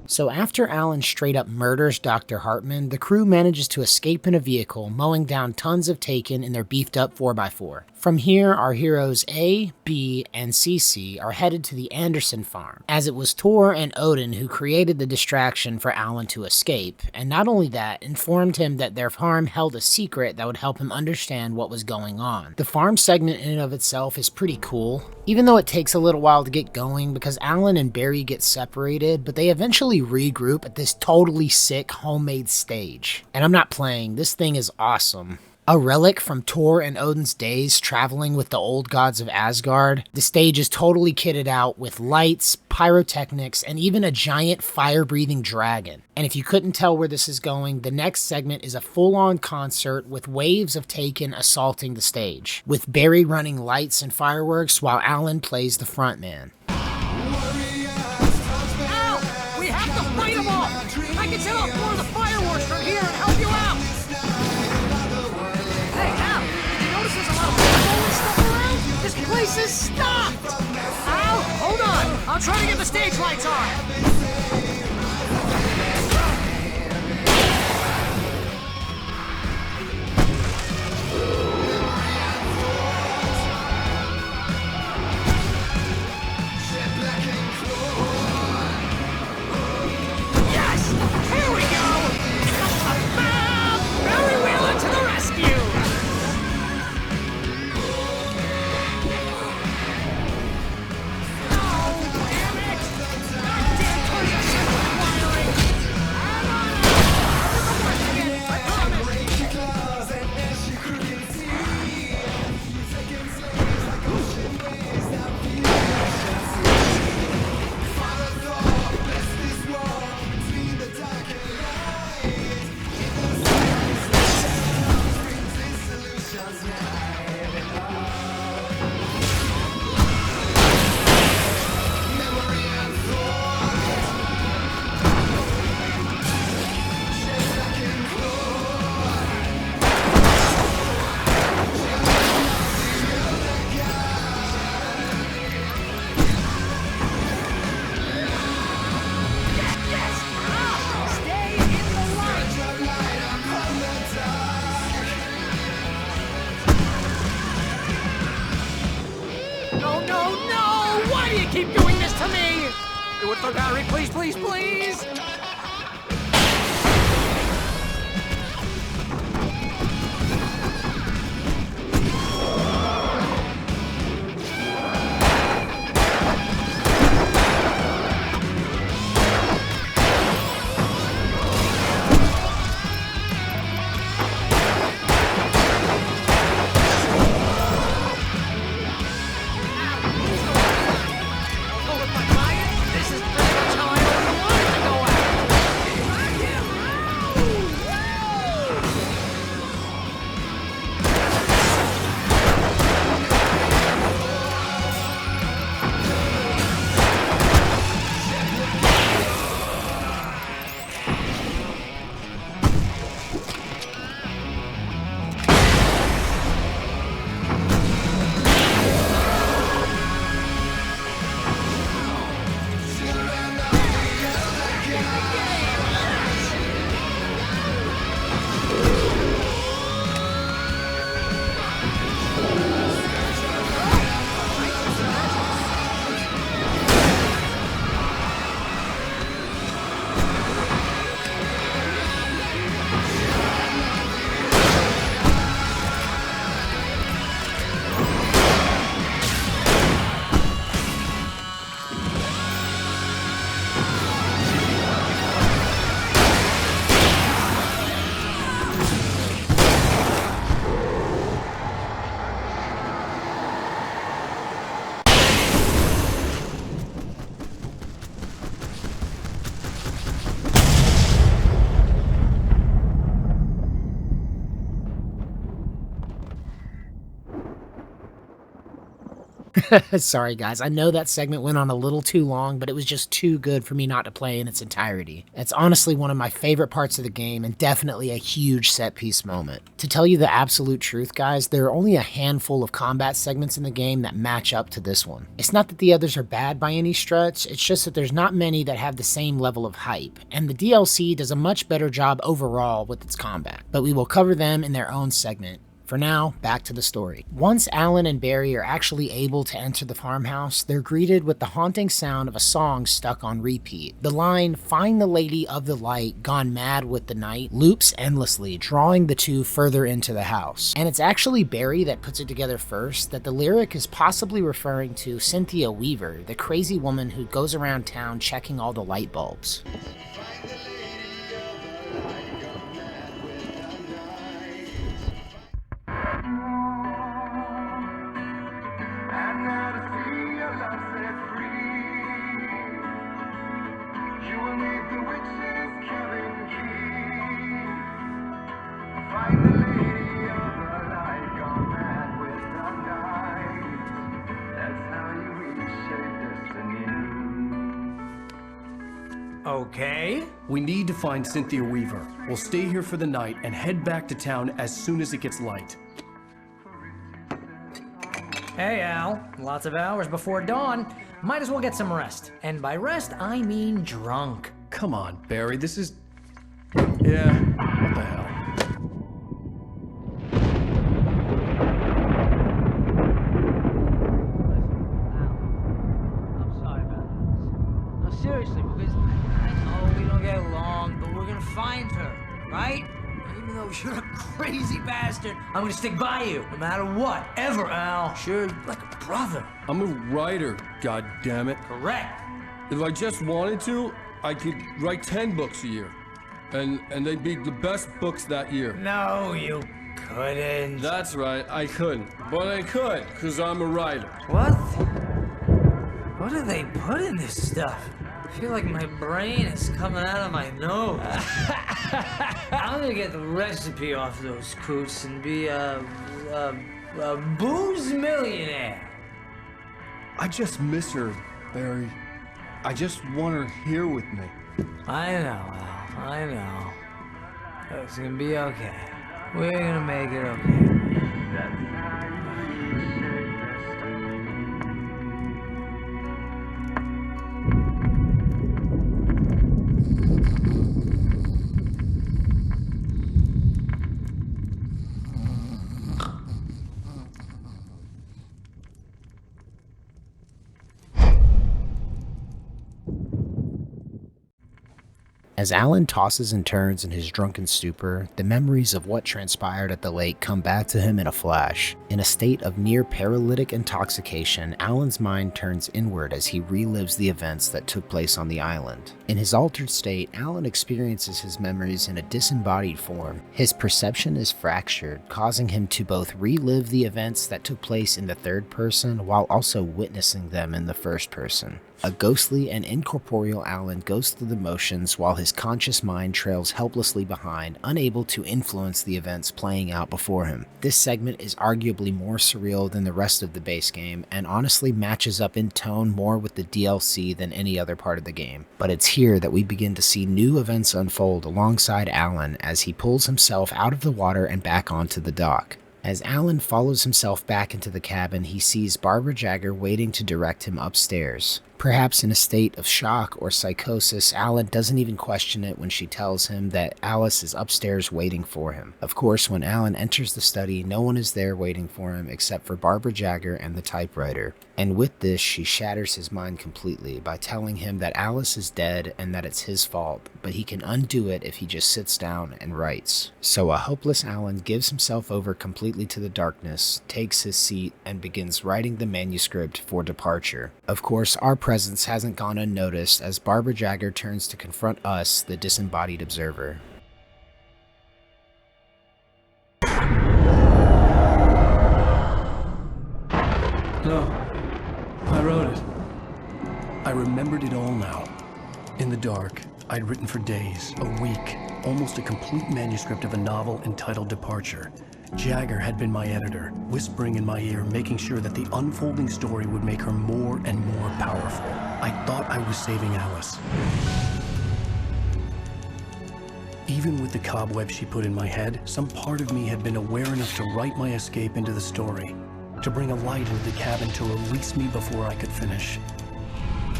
So after Alan straight up murders Dr. Hartman, the crew manages to escape in a vehicle, mowing down tons of Taken in their beefed up 4x4. From here, our heroes A, B, and Cece are headed to the Anderson farm, as it was Tor and Odin who created the distraction for Alan to escape, and not only that, informed him that their farm held a secret that would help him understand what was going on. The farm segment in and of itself is pretty cool, even though it takes a little while to get going because Alan and Barry get separated, but they eventually regroup at this totally sick homemade stage. And I'm not playing, this thing is awesome. A relic from Tor and Odin's days traveling with the old gods of Asgard, the stage is totally kitted out with lights, pyrotechnics, and even a giant fire-breathing dragon. And if you couldn't tell where this is going, the next segment is a full-on concert with waves of Taken assaulting the stage, with Barry running lights and fireworks while Alan plays the frontman. Al! We have to fight them off! I can set off more of the fireworks from here and help you out! Hey, Al! Did you notice there's a lot of people and stuff around? This place is stopped! Al, hold on! I'll try to get the stage lights on! Keep doing this to me! Do it for Barry, please, please, please! This is pretty much how I always wanted to go out! Sorry guys, I know that segment went on a little too long, but it was just too good for me not to play in its entirety. It's honestly one of my favorite parts of the game and definitely a huge set piece moment. To tell you the absolute truth guys, there are only a handful of combat segments in the game that match up to this one. It's not that the others are bad by any stretch, it's just that there's not many that have the same level of hype, and the DLC does a much better job overall with its combat, but we will cover them in their own segment. For now, back to the story. Once Alan and Barry are actually able to enter the farmhouse, they're greeted with the haunting sound of a song stuck on repeat. The line, "Find the lady of the light, gone mad with the night," loops endlessly, drawing the two further into the house. And it's actually Barry that puts it together first, that the lyric is possibly referring to Cynthia Weaver, the crazy woman who goes around town checking all the light bulbs. Okay. We need to find Cynthia Weaver. We'll stay here for the night and head back to town as soon as it gets light. Hey, Al. Lots of hours before dawn. Might as well get some rest. And by rest, I mean drunk. Come on, Barry, this is... Yeah, what the hell? I'm sorry about this. No, seriously, because I know we don't get along, but we're gonna find her, right? Even though you're a crazy bastard, I'm gonna stick by you, no matter what, ever, Al. Sure, like a brother. I'm a writer, goddammit. Correct. If I just wanted to, I could write 10 books a year. And they'd be the best books that year. No, you couldn't. That's right, I couldn't. But I could, because I'm a writer. What? What do they put in this stuff? I feel like my brain is coming out of my nose. I'm gonna get the recipe off those coots and be a booze millionaire. I just miss her, Barry. I just want her here with me. I know, Al. I know. It's gonna be okay. We're gonna make it okay. As Alan tosses and turns in his drunken stupor, the memories of what transpired at the lake come back to him in a flash. In a state of near paralytic intoxication, Alan's mind turns inward as he relives the events that took place on the island. In his altered state, Alan experiences his memories in a disembodied form. His perception is fractured, causing him to both relive the events that took place in the third person while also witnessing them in the first person. A ghostly and incorporeal Alan goes through the motions while his conscious mind trails helplessly behind, unable to influence the events playing out before him. This segment is arguably more surreal than the rest of the base game, and honestly matches up in tone more with the DLC than any other part of the game. But it's here that we begin to see new events unfold alongside Alan as he pulls himself out of the water and back onto the dock. As Alan follows himself back into the cabin, he sees Barbara Jagger waiting to direct him upstairs. Perhaps in a state of shock or psychosis, Alan doesn't even question it when she tells him that Alice is upstairs waiting for him. Of course, when Alan enters the study, no one is there waiting for him except for Barbara Jagger and the typewriter. And with this, she shatters his mind completely by telling him that Alice is dead and that it's his fault, but he can undo it if he just sits down and writes. So a hopeless Alan gives himself over completely to the darkness, takes his seat, and begins writing the manuscript for departure. Of course, our presence hasn't gone unnoticed as Barbara Jagger turns to confront us, the disembodied observer. No, I wrote it. I remembered it all now. In the dark, I'd written for days, a week, almost a complete manuscript of a novel entitled Departure. Jagger had been my editor, whispering in my ear, making sure that the unfolding story would make her more and more powerful. I thought I was saving Alice. Even with the cobweb she put in my head, some part of me had been aware enough to write my escape into the story, to bring a light into the cabin to release me before I could finish,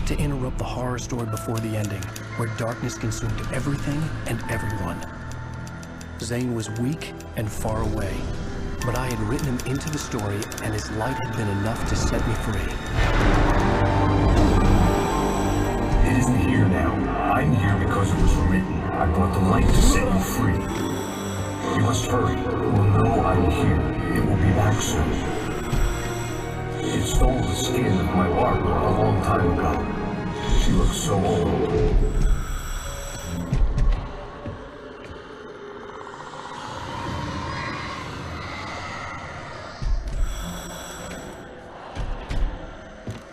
to interrupt the horror story before the ending, where darkness consumed everything and everyone. Zane was weak and far away, but I had written him into the story, and his light had been enough to set me free. It isn't here now. I'm here because it was written. I brought the light to set you free. You must hurry. We'll know I'm here. It will be back soon. It stole the skin of my Barbara a long time ago. She looks so old.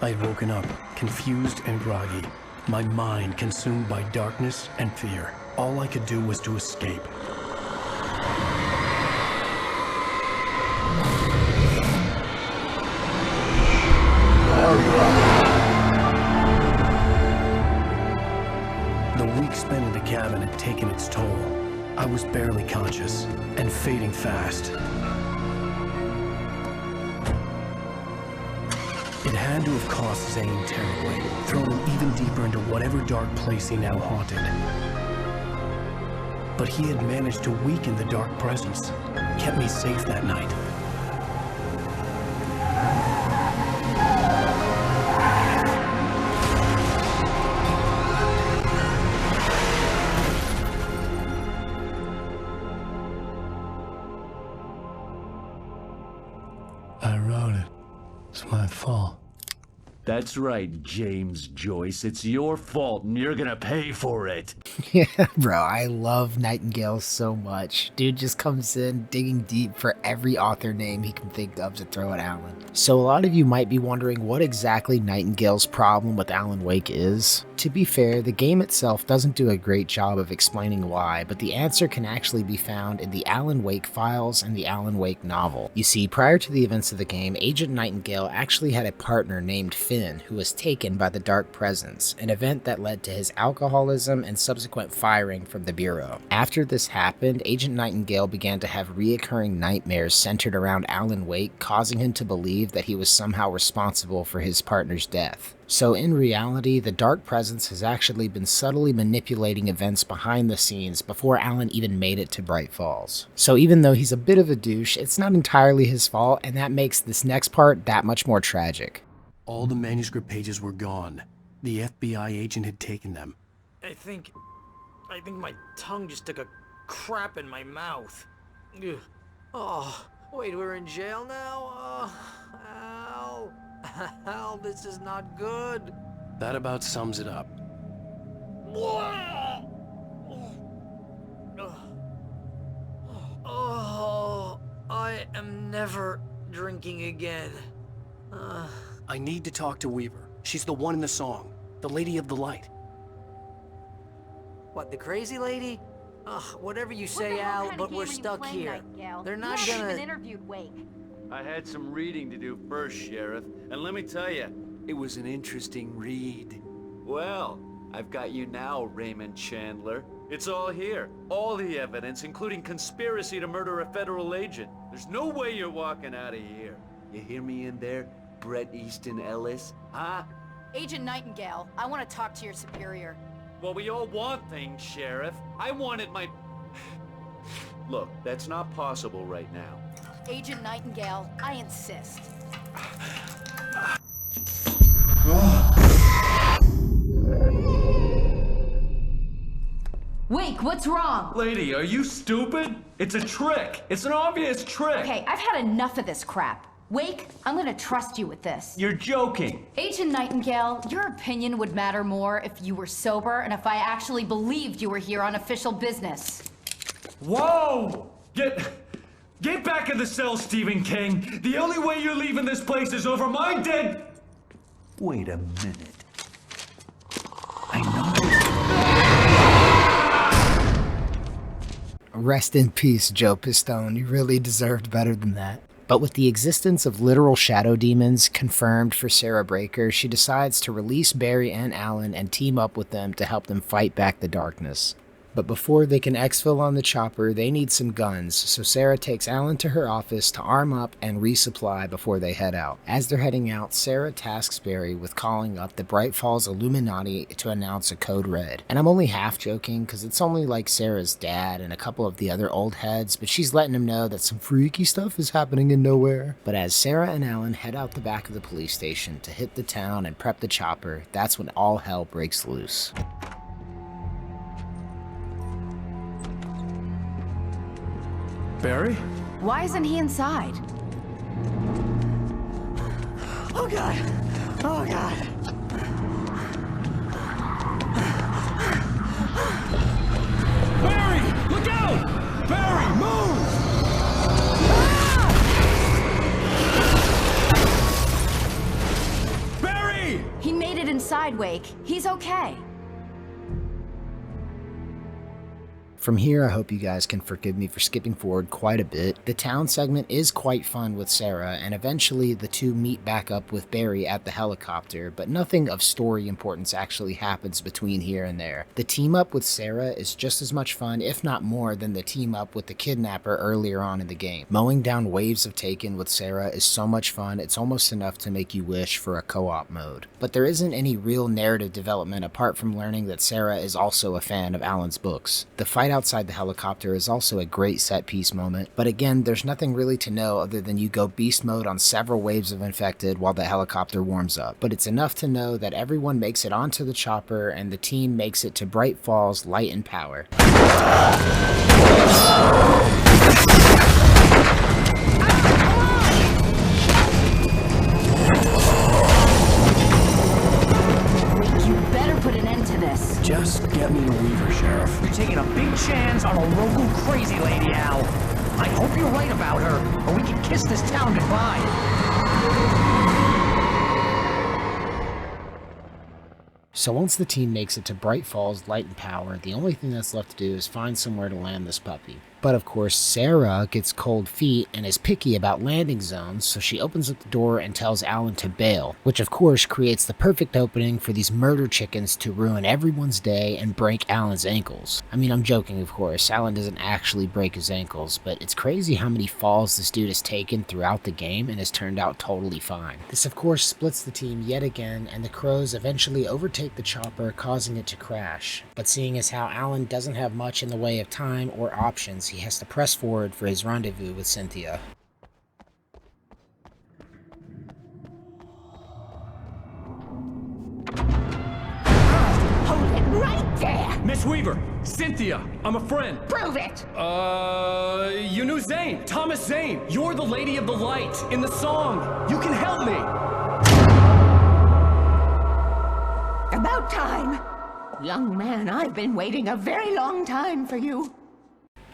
I had woken up, confused and groggy, my mind consumed by darkness and fear. All I could do was to escape. The week spent in the cabin had taken its toll. I was barely conscious, and fading fast. It had to have cost Zane terribly, thrown him even deeper into whatever dark place he now haunted. But he had managed to weaken the dark presence, kept me safe that night. I wrote it. It's my fault. That's right, James Joyce. It's your fault, and you're gonna pay for it. Yeah, bro, I love Nightingale so much. Dude just comes in digging deep for every author name he can think of to throw at Alan. So a lot of you might be wondering what exactly Nightingale's problem with Alan Wake is. To be fair, the game itself doesn't do a great job of explaining why, but the answer can actually be found in the Alan Wake files and the Alan Wake novel. You see, prior to the events of the game, Agent Nightingale actually had a partner named Finn who was taken by the Dark Presence, an event that led to his alcoholism and subsequent firing from the Bureau. After this happened, Agent Nightingale began to have reoccurring nightmares centered around Alan Wake, causing him to believe that he was somehow responsible for his partner's death. So in reality, the Dark Presence has actually been subtly manipulating events behind the scenes before Alan even made it to Bright Falls. So even though he's a bit of a douche, it's not entirely his fault, and that makes this next part that much more tragic. All the manuscript pages were gone. The FBI agent had taken them. I think my tongue just took a crap in my mouth. Ugh. Oh, wait, we're in jail now? Oh, Al. Al, this is not good. That about sums it up. Oh, I am never drinking again. I need to talk to Weaver. She's the one in the song. The Lady of the Light. What, the crazy lady? Ugh, whatever you say, Al, but we're stuck here. They're not gonna... even interviewed Wake. I had some reading to do first, Sheriff, and let me tell you, it was an interesting read. Well, I've got you now, Raymond Chandler. It's all here. All the evidence, including conspiracy to murder a federal agent. There's no way you're walking out of here. You hear me in there, Bret Easton Ellis? Huh? Agent Nightingale, I want to talk to your superior. Well, we all want things, Sheriff. I wanted my... Look, that's not possible right now. Agent Nightingale, I insist. Wake, what's wrong? Lady, are you stupid? It's a trick. It's an obvious trick. Okay, I've had enough of this crap. Wake, I'm gonna trust you with this. You're joking. Agent Nightingale, your opinion would matter more if you were sober and if I actually believed you were here on official business. Whoa! Get back in the cell, Stephen King. The only way you're leaving this place is over my dead... Wait a minute. I know. Rest in peace, Joe Pistone. You really deserved better than that. But with the existence of literal shadow demons confirmed for Sarah Breaker, she decides to release Barry and Alan and team up with them to help them fight back the darkness. But before they can exfil on the chopper, they need some guns, so Sarah takes Alan to her office to arm up and resupply before they head out. As they're heading out, Sarah tasks Barry with calling up the Bright Falls Illuminati to announce a code red. And I'm only half joking, because it's only like Sarah's dad and a couple of the other old heads, but she's letting him know that some freaky stuff is happening in nowhere. But as Sarah and Alan head out the back of the police station to hit the town and prep the chopper, that's when all hell breaks loose. Barry? Why isn't he inside? Oh God! Oh God! Barry! Look out! Barry, move! Ah! Barry! He made it inside, Wake. He's okay. From here, I hope you guys can forgive me for skipping forward quite a bit. The town segment is quite fun with Sarah, and eventually the two meet back up with Barry at the helicopter, but nothing of story importance actually happens between here and there. The team up with Sarah is just as much fun, if not more, than the team up with the kidnapper earlier on in the game. Mowing down waves of Taken with Sarah is so much fun, it's almost enough to make you wish for a co-op mode. But there isn't any real narrative development apart from learning that Sarah is also a fan of Alan's books. The fight outside the helicopter is also a great set piece moment, but again, there's nothing really to know other than you go beast mode on several waves of infected while the helicopter warms up. But it's enough to know that everyone makes it onto the chopper and the team makes it to Bright Falls Light and Power. Just get me a Weaver, Sheriff. You're taking a big chance on a local crazy lady, Al. I hope you're right about her, or we can kiss this town goodbye. So once the team makes it to Bright Falls Light and Power, the only thing that's left to do is find somewhere to land this puppy. But of course, Sarah gets cold feet and is picky about landing zones, so she opens up the door and tells Alan to bail, which of course creates the perfect opening for these murder chickens to ruin everyone's day and break Alan's ankles. I mean, I'm joking, of course. Alan doesn't actually break his ankles, but it's crazy how many falls this dude has taken throughout the game and has turned out totally fine. This of course splits the team yet again, and the crows eventually overtake the chopper, causing it to crash. But seeing as how Alan doesn't have much in the way of time or options, he has to press forward for his rendezvous with Cynthia. Hold it right there! Miss Weaver! Cynthia! I'm a friend! Prove it! You knew Zane! Thomas Zane! You're the Lady of the Light in the song! You can help me! About time! Young man, I've been waiting a very long time for you.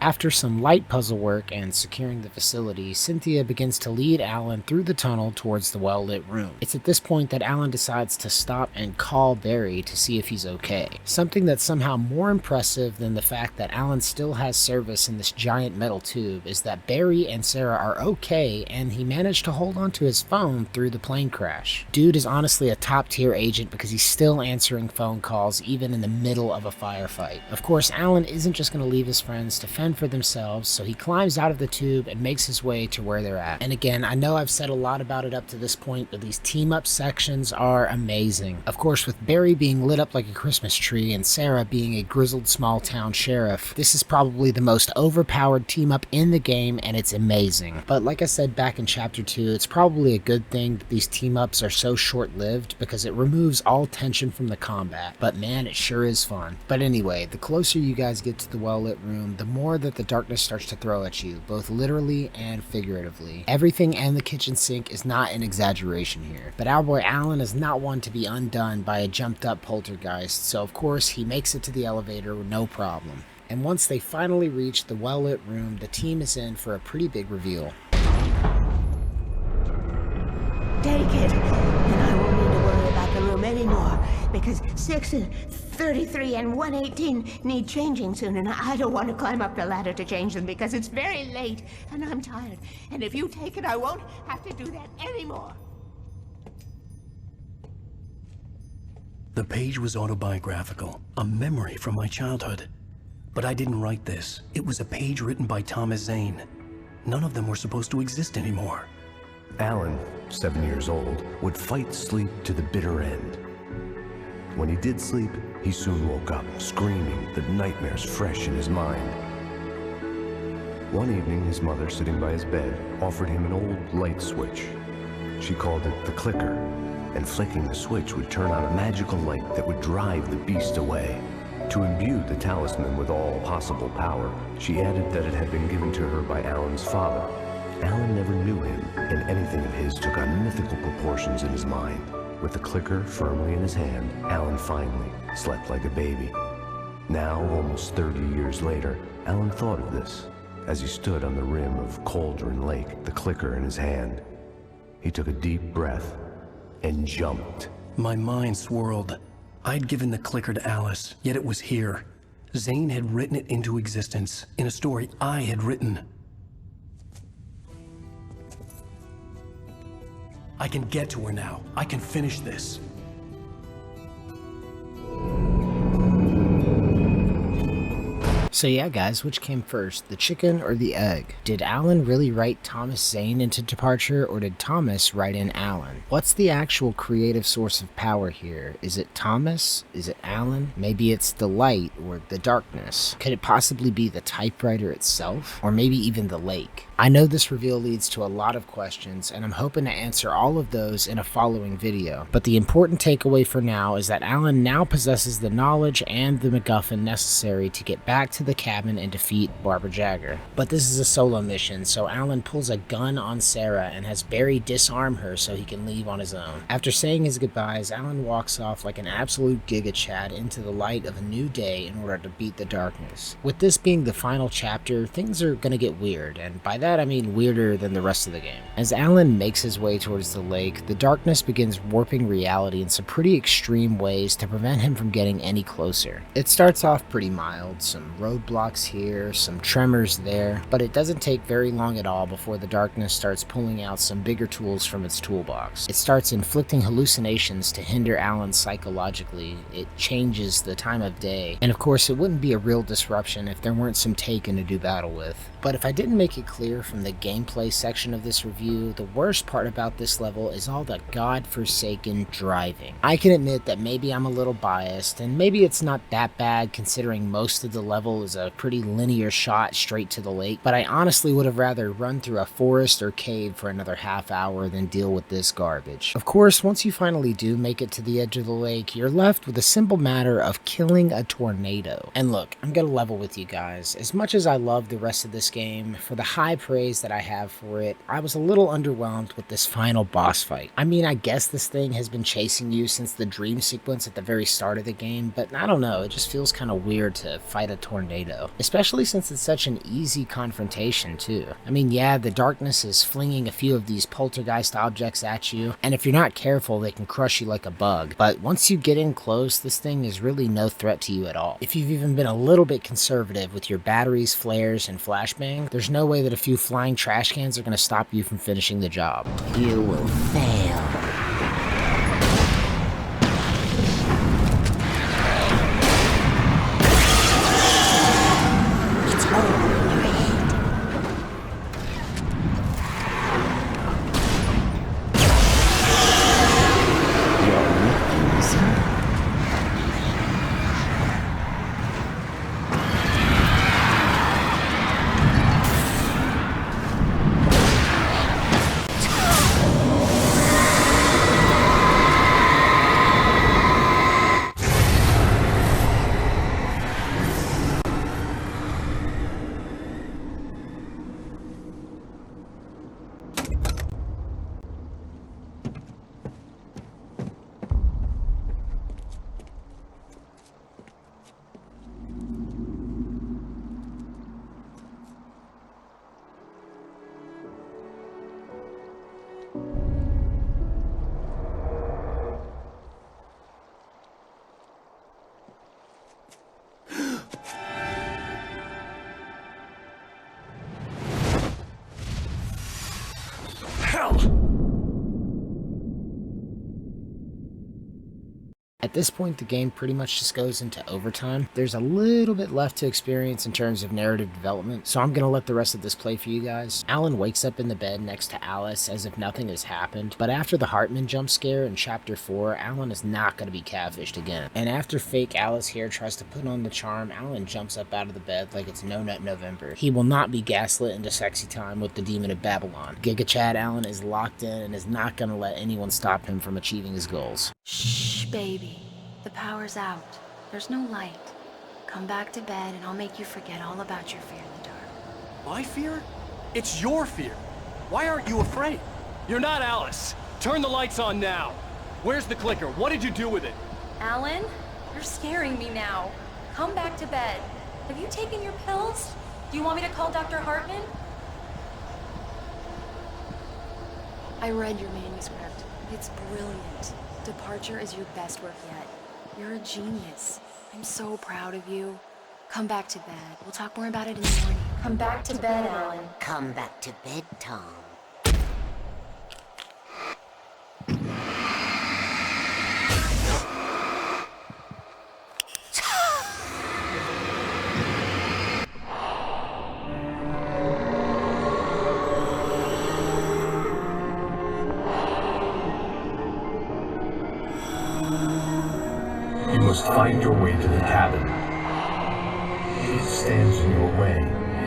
After some light puzzle work and securing the facility, Cynthia begins to lead Alan through the tunnel towards the well-lit room. It's at this point that Alan decides to stop and call Barry to see if he's okay. Something that's somehow more impressive than the fact that Alan still has service in this giant metal tube is that Barry and Sarah are okay, and he managed to hold onto his phone through the plane crash. Dude is honestly a top-tier agent because he's still answering phone calls even in the middle of a firefight. Of course, Alan isn't just going to leave his friends to fend for themselves, so he climbs out of the tube and makes his way to where they're at. And again, I know I've said a lot about it up to this point, but these team-up sections are amazing. Of course, with Barry being lit up like a Christmas tree and Sarah being a grizzled small-town sheriff, this is probably the most overpowered team-up in the game, and it's amazing. But like I said back in Chapter 2, it's probably a good thing that these team-ups are so short-lived because it removes all tension from the combat. But man, it sure is fun. But anyway, the closer you guys get to the well-lit room, the more that the darkness starts to throw at you, both literally and figuratively. Everything and the kitchen sink is not an exaggeration here, but our boy Alan is not one to be undone by a jumped up poltergeist, so of course he makes it to the elevator with no problem. And once they finally reach the well-lit room, the team is in for a pretty big reveal. Take it, and I won't need to worry about the room anymore, because 6 and 33 and 118 need changing soon, and I don't want to climb up the ladder to change them because it's very late and I'm tired. And if you take it, I won't have to do that anymore. The page was autobiographical, a memory from my childhood. But I didn't write this. It was a page written by Thomas Zane. None of them were supposed to exist anymore. Alan, 7 years old, would fight sleep to the bitter end. When he did sleep, he soon woke up, screaming, the nightmares fresh in his mind. One evening, his mother, sitting by his bed, offered him an old light switch. She called it the clicker, and flicking the switch would turn on a magical light that would drive the beast away. To imbue the talisman with all possible power, she added that it had been given to her by Alan's father. Alan never knew him, and anything of his took on mythical proportions in his mind. With the clicker firmly in his hand, Alan finally slept like a baby. Now, almost 30 years later, Alan thought of this as he stood on the rim of Cauldron Lake, the clicker in his hand. He took a deep breath and jumped. My mind swirled. I'd given the clicker to Alice, yet it was here. Zane had written it into existence, in a story I had written. I can get to her now. I can finish this. So yeah, guys, which came first, the chicken or the egg? Did Alan really write Thomas Zane into Departure, or did Thomas write in Alan? What's the actual creative source of power here? Is it Thomas? Is it Alan? Maybe it's the light or the darkness. Could it possibly be the typewriter itself? Or maybe even the lake? I know this reveal leads to a lot of questions, and I'm hoping to answer all of those in a following video. But the important takeaway for now is that Alan now possesses the knowledge and the MacGuffin necessary to get back to the cabin and defeat Barbara Jagger. But this is a solo mission, so Alan pulls a gun on Sarah and has Barry disarm her so he can leave on his own. After saying his goodbyes, Alan walks off like an absolute Giga Chad into the light of a new day in order to beat the darkness. With this being the final chapter, things are gonna get weird, and by that I mean weirder than the rest of the game. As Alan makes his way towards the lake, the darkness begins warping reality in some pretty extreme ways to prevent him from getting any closer. It starts off pretty mild, some roadblocks here, some tremors there, but it doesn't take very long at all before the darkness starts pulling out some bigger tools from its toolbox. It starts inflicting hallucinations to hinder Alan psychologically. It changes the time of day, and of course it wouldn't be a real disruption if there weren't some Taken to do battle with. But if I didn't make it clear from the gameplay section of this review, the worst part about this level is all the godforsaken driving. I can admit that maybe I'm a little biased, and maybe it's not that bad considering most of the level is a pretty linear shot straight to the lake, but I honestly would have rather run through a forest or cave for another half hour than deal with this garbage. Of course, once you finally do make it to the edge of the lake, you're left with a simple matter of killing a tornado. And look, I'm gonna level with you guys. As much as I love the rest of this game, for the high praise that I have for it, I was a little underwhelmed with this final boss fight. I mean, I guess this thing has been chasing you since the dream sequence at the very start of the game, but I don't know, it just feels kind of weird to fight a tornado. Especially since it's such an easy confrontation too. I mean, yeah, the darkness is flinging a few of these poltergeist objects at you, and if you're not careful, they can crush you like a bug. But once you get in close, this thing is really no threat to you at all. If you've even been a little bit conservative with your batteries, flares, and flashbang, there's no way that a few flying trash cans are going to stop you from finishing the job. You will fail. At this point, the game pretty much just goes into overtime. There's a little bit left to experience in terms of narrative development, so I'm going to let the rest of this play for you guys. Alan wakes up in the bed next to Alice as if nothing has happened, but after the Hartman jump scare in Chapter 4, Alan is not going to be catfished again. And after fake Alice here tries to put on the charm, Alan jumps up out of the bed like it's No Nut November. He will not be gaslit into sexy time with the Demon of Babylon. Giga Chad Allen is locked in and is not going to let anyone stop him from achieving his goals. Shh, baby. The power's out. There's no light. Come back to bed and I'll make you forget all about your fear in the dark. My fear? It's your fear. Why aren't you afraid? You're not Alice. Turn the lights on now. Where's the clicker? What did you do with it? Alan, you're scaring me now. Come back to bed. Have you taken your pills? Do you want me to call Dr. Hartman? I read your manuscript. It's brilliant. Departure is your best work yet. You're a genius. I'm so proud of you. Come back to bed. We'll talk more about it in the morning. Come back to bed, Alan. Come back to bed, Tom. You must find your way to the cabin. It stands in your way.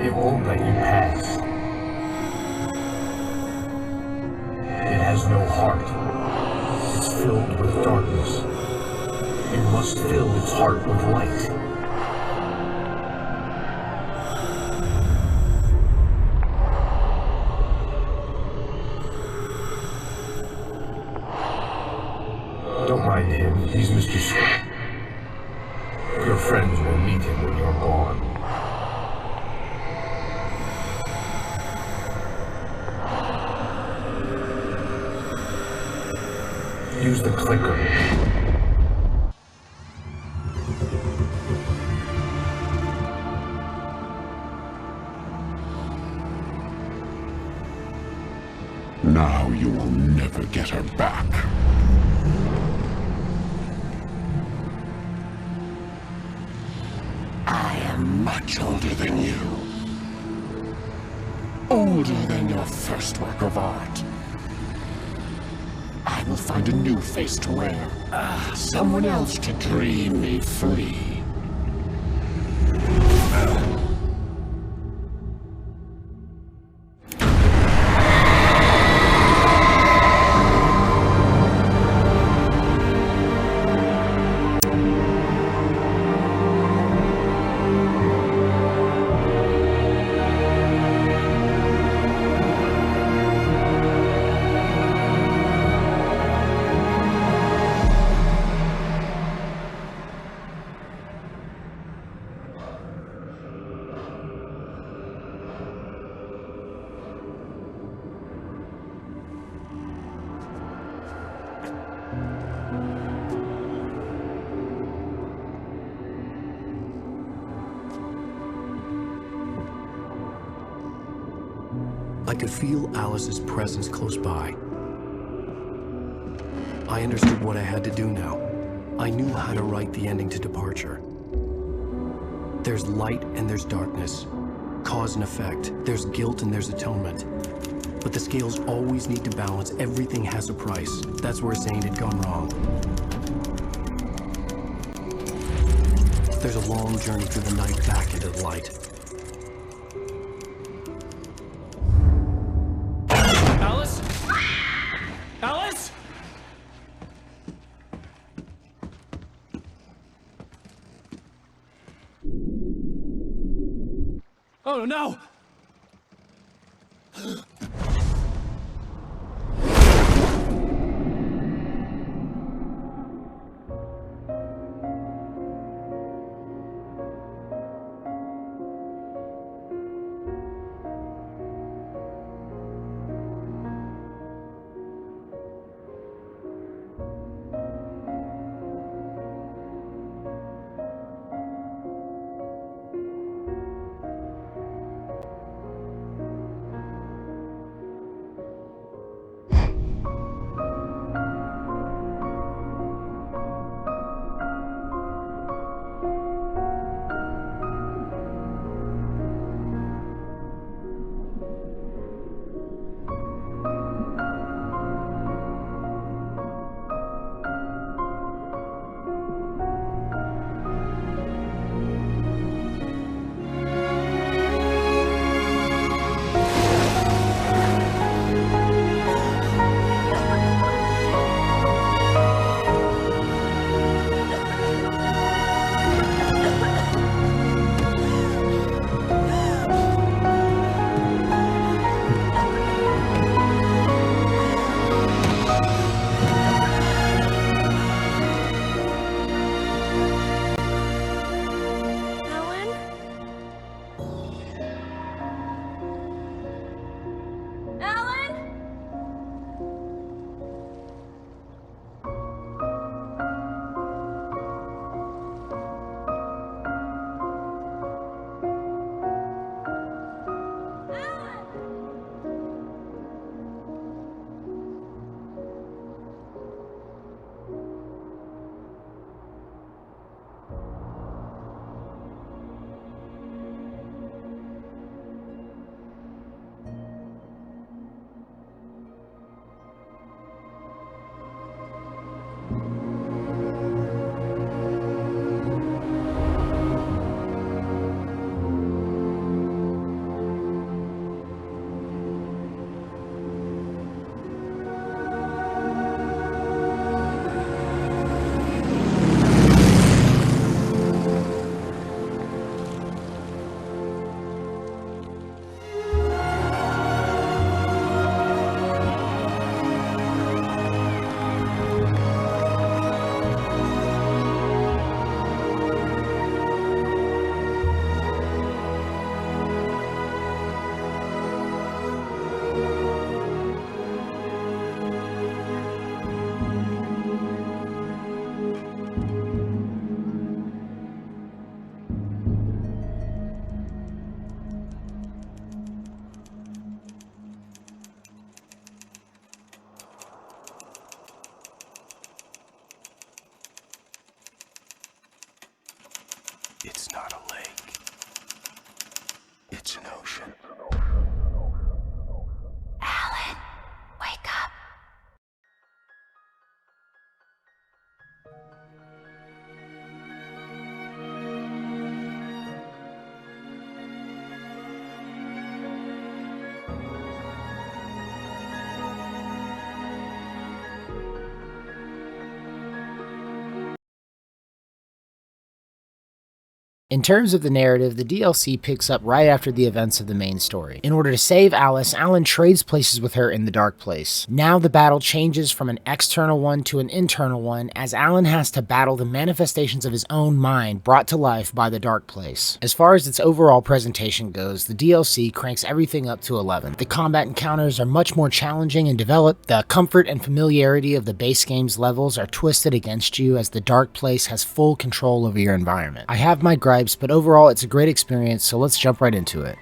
It won't let you pass. It has no heart. It's filled with darkness. You must fill its heart with light. Don't mind him. He's Mr. Swift. Your friends will meet him when you're gone. Use the clicker. Now you will never get her back. I am much older than you. Older than your first work of art. I will find a new face to wear. Someone else to dream me free. I could feel Alice's presence close by. I understood what I had to do now. I knew how to write the ending to Departure. There's light and there's darkness. Cause and effect. There's guilt and there's atonement. But the scales always need to balance. Everything has a price. That's where Zane had gone wrong. There's a long journey through the night back into the light. Alice? Alice? Oh no! It's not a lake. It's an ocean. Alan, wake up. In terms of the narrative, the DLC picks up right after the events of the main story. In order to save Alice, Alan trades places with her in the Dark Place. Now the battle changes from an external one to an internal one, as Alan has to battle the manifestations of his own mind brought to life by the Dark Place. As far as its overall presentation goes, the DLC cranks everything up to 11. The combat encounters are much more challenging and developed. The comfort and familiarity of the base game's levels are twisted against you as the Dark Place has full control over your environment. I have my gripes, but overall it's a great experience, so let's jump right into it.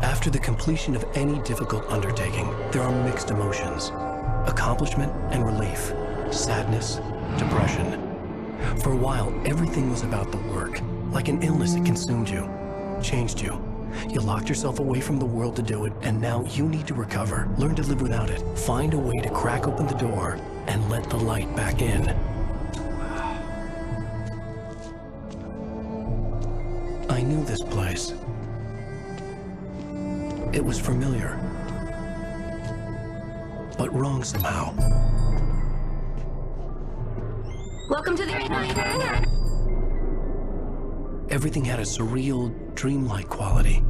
After the completion of any difficult undertaking, there are mixed emotions. Accomplishment and relief. Sadness, depression. For a while, everything was about the work. Like an illness that consumed you, changed you. You locked yourself away from the world to do it, and now you need to recover. Learn to live without it. Find a way to crack open the door and let the light back in. I knew this place. It was familiar, but wrong somehow. Welcome to the Everything had a surreal, dreamlike quality.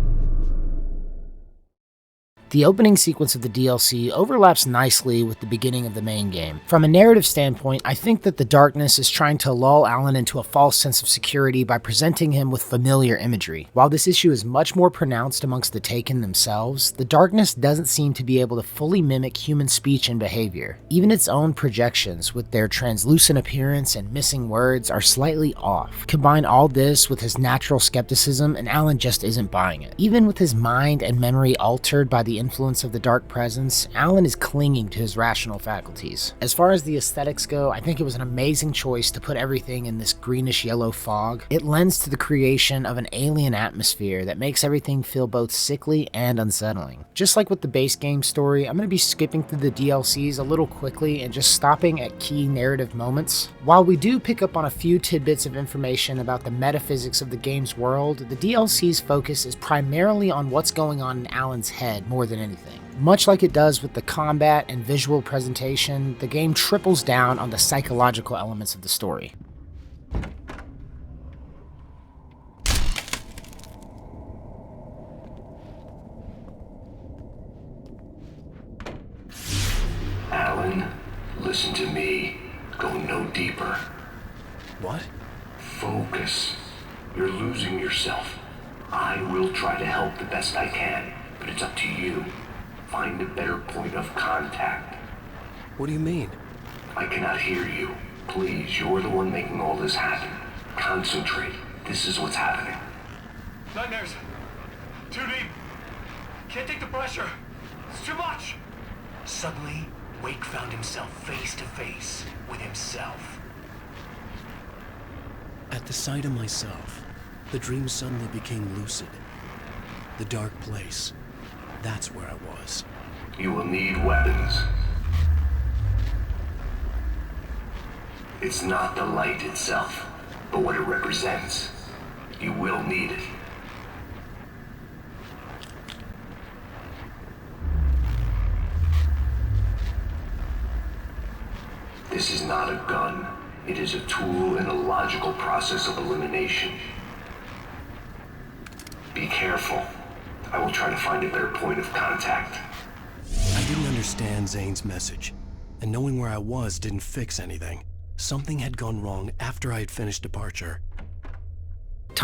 The opening sequence of the DLC overlaps nicely with the beginning of the main game. From a narrative standpoint, I think that the darkness is trying to lull Alan into a false sense of security by presenting him with familiar imagery. While this issue is much more pronounced amongst the Taken themselves, the darkness doesn't seem to be able to fully mimic human speech and behavior. Even its own projections, with their translucent appearance and missing words, are slightly off. Combine all this with his natural skepticism, and Alan just isn't buying it. Even with his mind and memory altered by the influence of the dark presence, Alan is clinging to his rational faculties. As far as the aesthetics go, I think it was an amazing choice to put everything in this greenish-yellow fog. It lends to the creation of an alien atmosphere that makes everything feel both sickly and unsettling. Just like with the base game story, I'm going to be skipping through the DLCs a little quickly and just stopping at key narrative moments. While we do pick up on a few tidbits of information about the metaphysics of the game's world, the DLC's focus is primarily on what's going on in Alan's head more than anything. Much like it does with the combat and visual presentation, the game triples down on the psychological elements of the story. Alan, listen to me. Go no deeper. What? Focus. You're losing yourself. I will try to help the best I can, but it's up to you. Find a better point of contact. What do you mean? I cannot hear you. Please, you're the one making all this happen. Concentrate. This is what's happening. Nightmares. Too deep. Can't take the pressure. It's too much. Suddenly, Wake found himself face to face with himself. At the sight of myself, the dream suddenly became lucid. The dark place. That's where I was. You will need weapons. It's not the light itself, but what it represents. You will need it. This is not a gun. It is a tool in a logical process of elimination. Be careful. I will try to find a better point of contact. I didn't understand Zane's message, and knowing where I was didn't fix anything. Something had gone wrong after I had finished departure.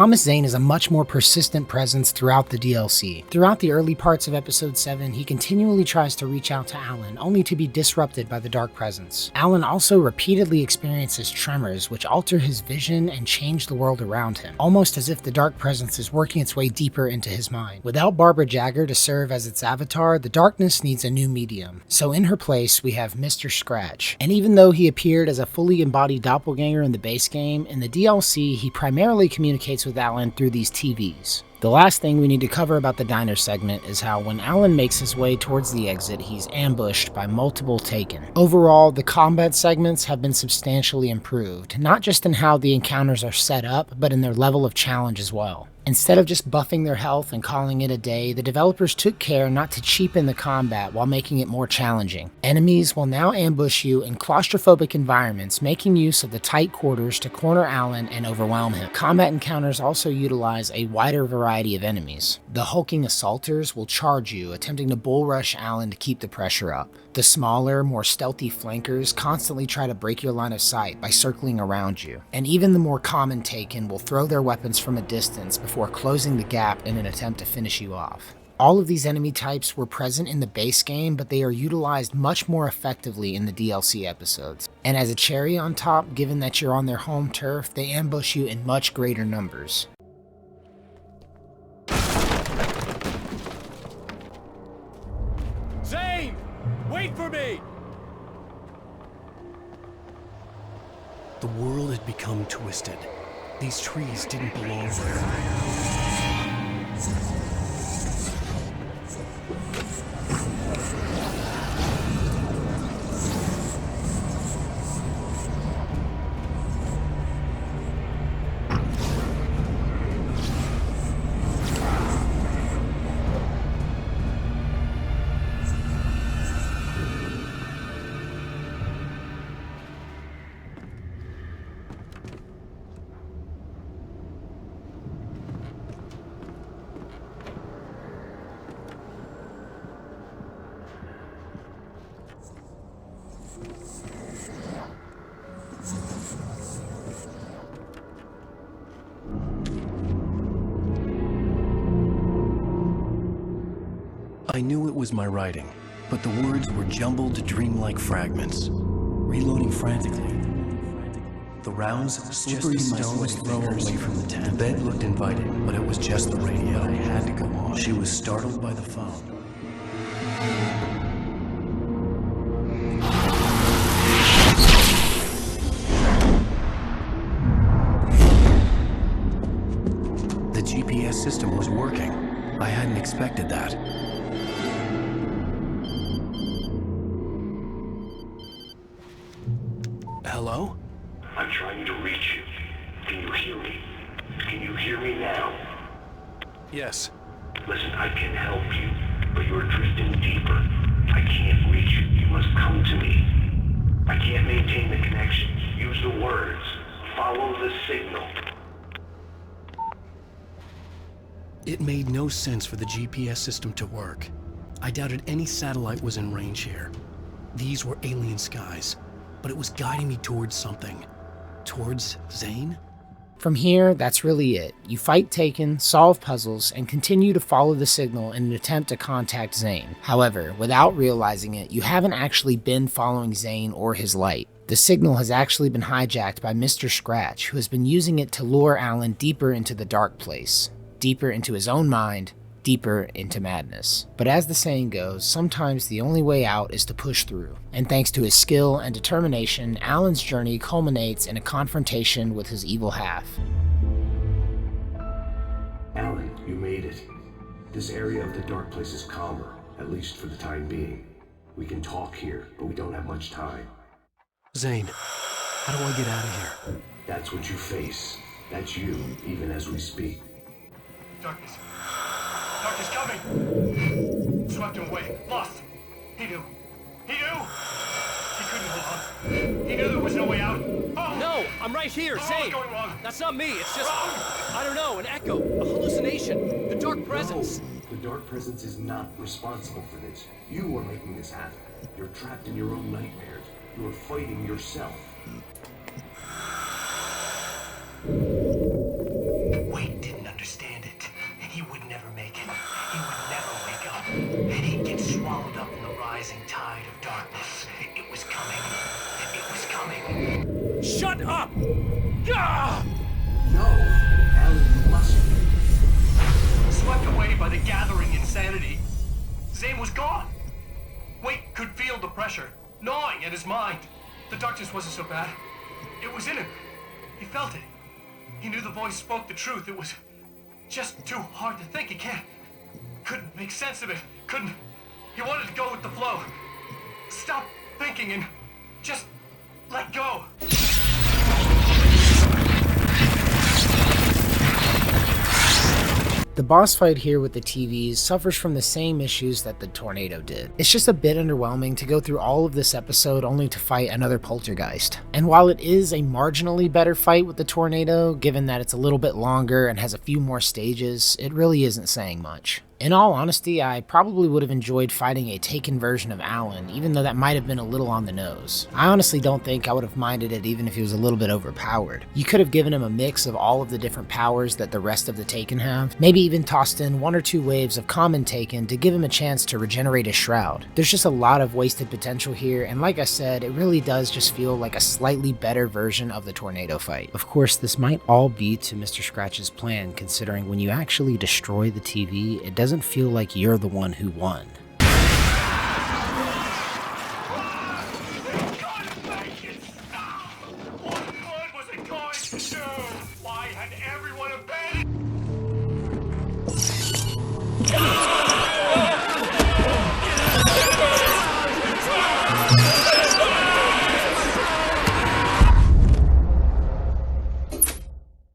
Thomas Zane is a much more persistent presence throughout the DLC. Throughout the early parts of Episode 7, he continually tries to reach out to Alan, only to be disrupted by the Dark Presence. Alan also repeatedly experiences tremors, which alter his vision and change the world around him, almost as if the Dark Presence is working its way deeper into his mind. Without Barbara Jagger to serve as its avatar, the darkness needs a new medium. So in her place, we have Mr. Scratch. And even though he appeared as a fully embodied doppelganger in the base game, in the DLC, he primarily communicates with Alan through these TVs. The last thing we need to cover about the diner segment is how when Alan makes his way towards the exit, he's ambushed by multiple Taken. Overall, the combat segments have been substantially improved, not just in how the encounters are set up, but in their level of challenge as well. Instead of just buffing their health and calling it a day, the developers took care not to cheapen the combat while making it more challenging. Enemies will now ambush you in claustrophobic environments, making use of the tight quarters to corner Alan and overwhelm him. Combat encounters also utilize a wider variety of enemies. The hulking assaulters will charge you, attempting to bull rush Alan to keep the pressure up. The smaller, more stealthy flankers constantly try to break your line of sight by circling around you. And even the more common Taken will throw their weapons from a distance before closing the gap in an attempt to finish you off. All of these enemy types were present in the base game, but they are utilized much more effectively in the DLC episodes. And as a cherry on top, given that you're on their home turf, they ambush you in much greater numbers. Zane! Wait for me! The world had become twisted. These trees didn't belong there. I knew it was my writing, but the words were jumbled, dreamlike fragments. Reloading frantically. The rounds slippery stones thrown away from the tent. The bed looked inviting, but it was just the radio. I had to go on. She was startled by the phone. The GPS system was working. I hadn't expected that. Hello? I'm trying to reach you. Can you hear me? Can you hear me now? Yes. Listen, I can help you, but you're drifting deeper. I can't reach you. You must come to me. I can't maintain the connection. Use the words. Follow the signal. It made no sense for the GPS system to work. I doubted any satellite was in range here. These were alien skies, but it was guiding me towards something. Towards Zane? From here, that's really it. You fight Taken, solve puzzles, and continue to follow the signal in an attempt to contact Zane. However, without realizing it, you haven't actually been following Zane or his light. The signal has actually been hijacked by Mr. Scratch, who has been using it to lure Alan deeper into the dark place, deeper into his own mind, deeper into madness. But as the saying goes, sometimes the only way out is to push through. And thanks to his skill and determination, Alan's journey culminates in a confrontation with his evil half. Alan, you made it. This area of the dark place is calmer, at least for the time being. We can talk here, but we don't have much time. Zane, how do I get out of here? That's what you face. That's you, even as we speak. Darkness. Darkness coming! Swept him away. Lost. He knew. He knew! He couldn't hold on. He knew there was no way out. Oh! No! I'm right here, What's Zane! going wrong? That's not me, it's just... Wrong. I don't know, an echo, a hallucination, the dark presence. No, the dark presence is not responsible for this. You are making this happen. You're trapped in your own nightmares. You are fighting yourself. Wait. No, Alan, you mustn't. Swept away by the gathering insanity, Zane was gone. Wake could feel the pressure, gnawing at his mind. The darkness wasn't so bad. It was in him. He felt it. He knew the voice spoke the truth. It was just too hard to think. He couldn't make sense of it. He wanted to go with the flow. Stop thinking and just let go. The boss fight here with the TVs suffers from the same issues that the tornado did. It's just a bit underwhelming to go through all of this episode only to fight another poltergeist. And while it is a marginally better fight with the tornado, given that it's a little bit longer and has a few more stages, it really isn't saying much. In all honesty, I probably would have enjoyed fighting a taken version of Alan, even though that might have been a little on the nose. I honestly don't think I would have minded it even if he was a little bit overpowered. You could have given him a mix of all of the different powers that the rest of the Taken have, maybe even tossed in 1 or 2 waves of common Taken to give him a chance to regenerate his shroud. There's just a lot of wasted potential here, and like I said, it really does just feel like a slightly better version of the tornado fight. Of course, this might all be to Mr. Scratch's plan, considering when you actually destroy the TV, it doesn't feel like you're the one who won.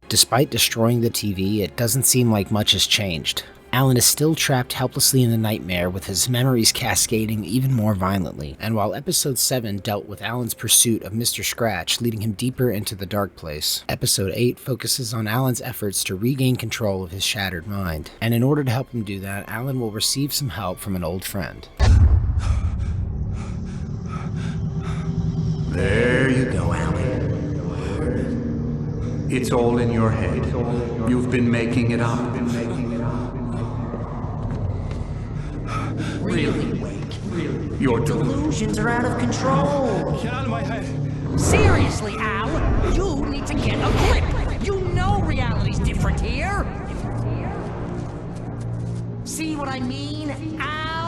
Despite destroying the TV, it doesn't seem like much has changed. Alan is still trapped helplessly in the nightmare, with his memories cascading even more violently. And while Episode 7 dealt with Alan's pursuit of Mr. Scratch, leading him deeper into the dark place, Episode 8 focuses on Alan's efforts to regain control of his shattered mind. And in order to help him do that, Alan will receive some help from an old friend. There you go, Alan. It's all in your head. You've been making it up. Really, Wake? Really? Your delusions are out of control. Get out of my head. Seriously, Al, you need to get a grip. You know reality's different here. See what I mean, Al?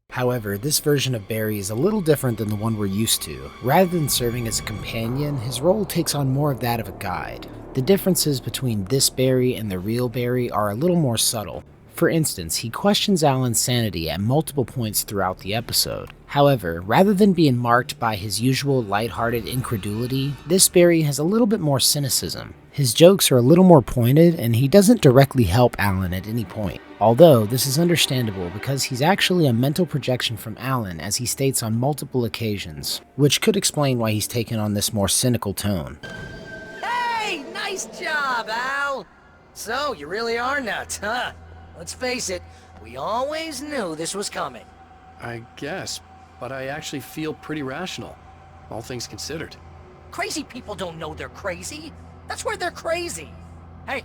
However, this version of Barry is a little different than the one we're used to. Rather than serving as a companion, his role takes on more of that of a guide. The differences between this Barry and the real Barry are a little more subtle. For instance, he questions Alan's sanity at multiple points throughout the episode. However, rather than being marked by his usual lighthearted incredulity, this Barry has a little bit more cynicism. His jokes are a little more pointed, and he doesn't directly help Alan at any point. Although, this is understandable because he's actually a mental projection from Alan, as he states on multiple occasions, which could explain why he's taken on this more cynical tone. Hey, nice job, Al. So, you really are nuts, huh? Let's face it, we always knew this was coming. I guess, but I actually feel pretty rational, all things considered. Crazy people don't know they're crazy. That's where they're crazy. Hey,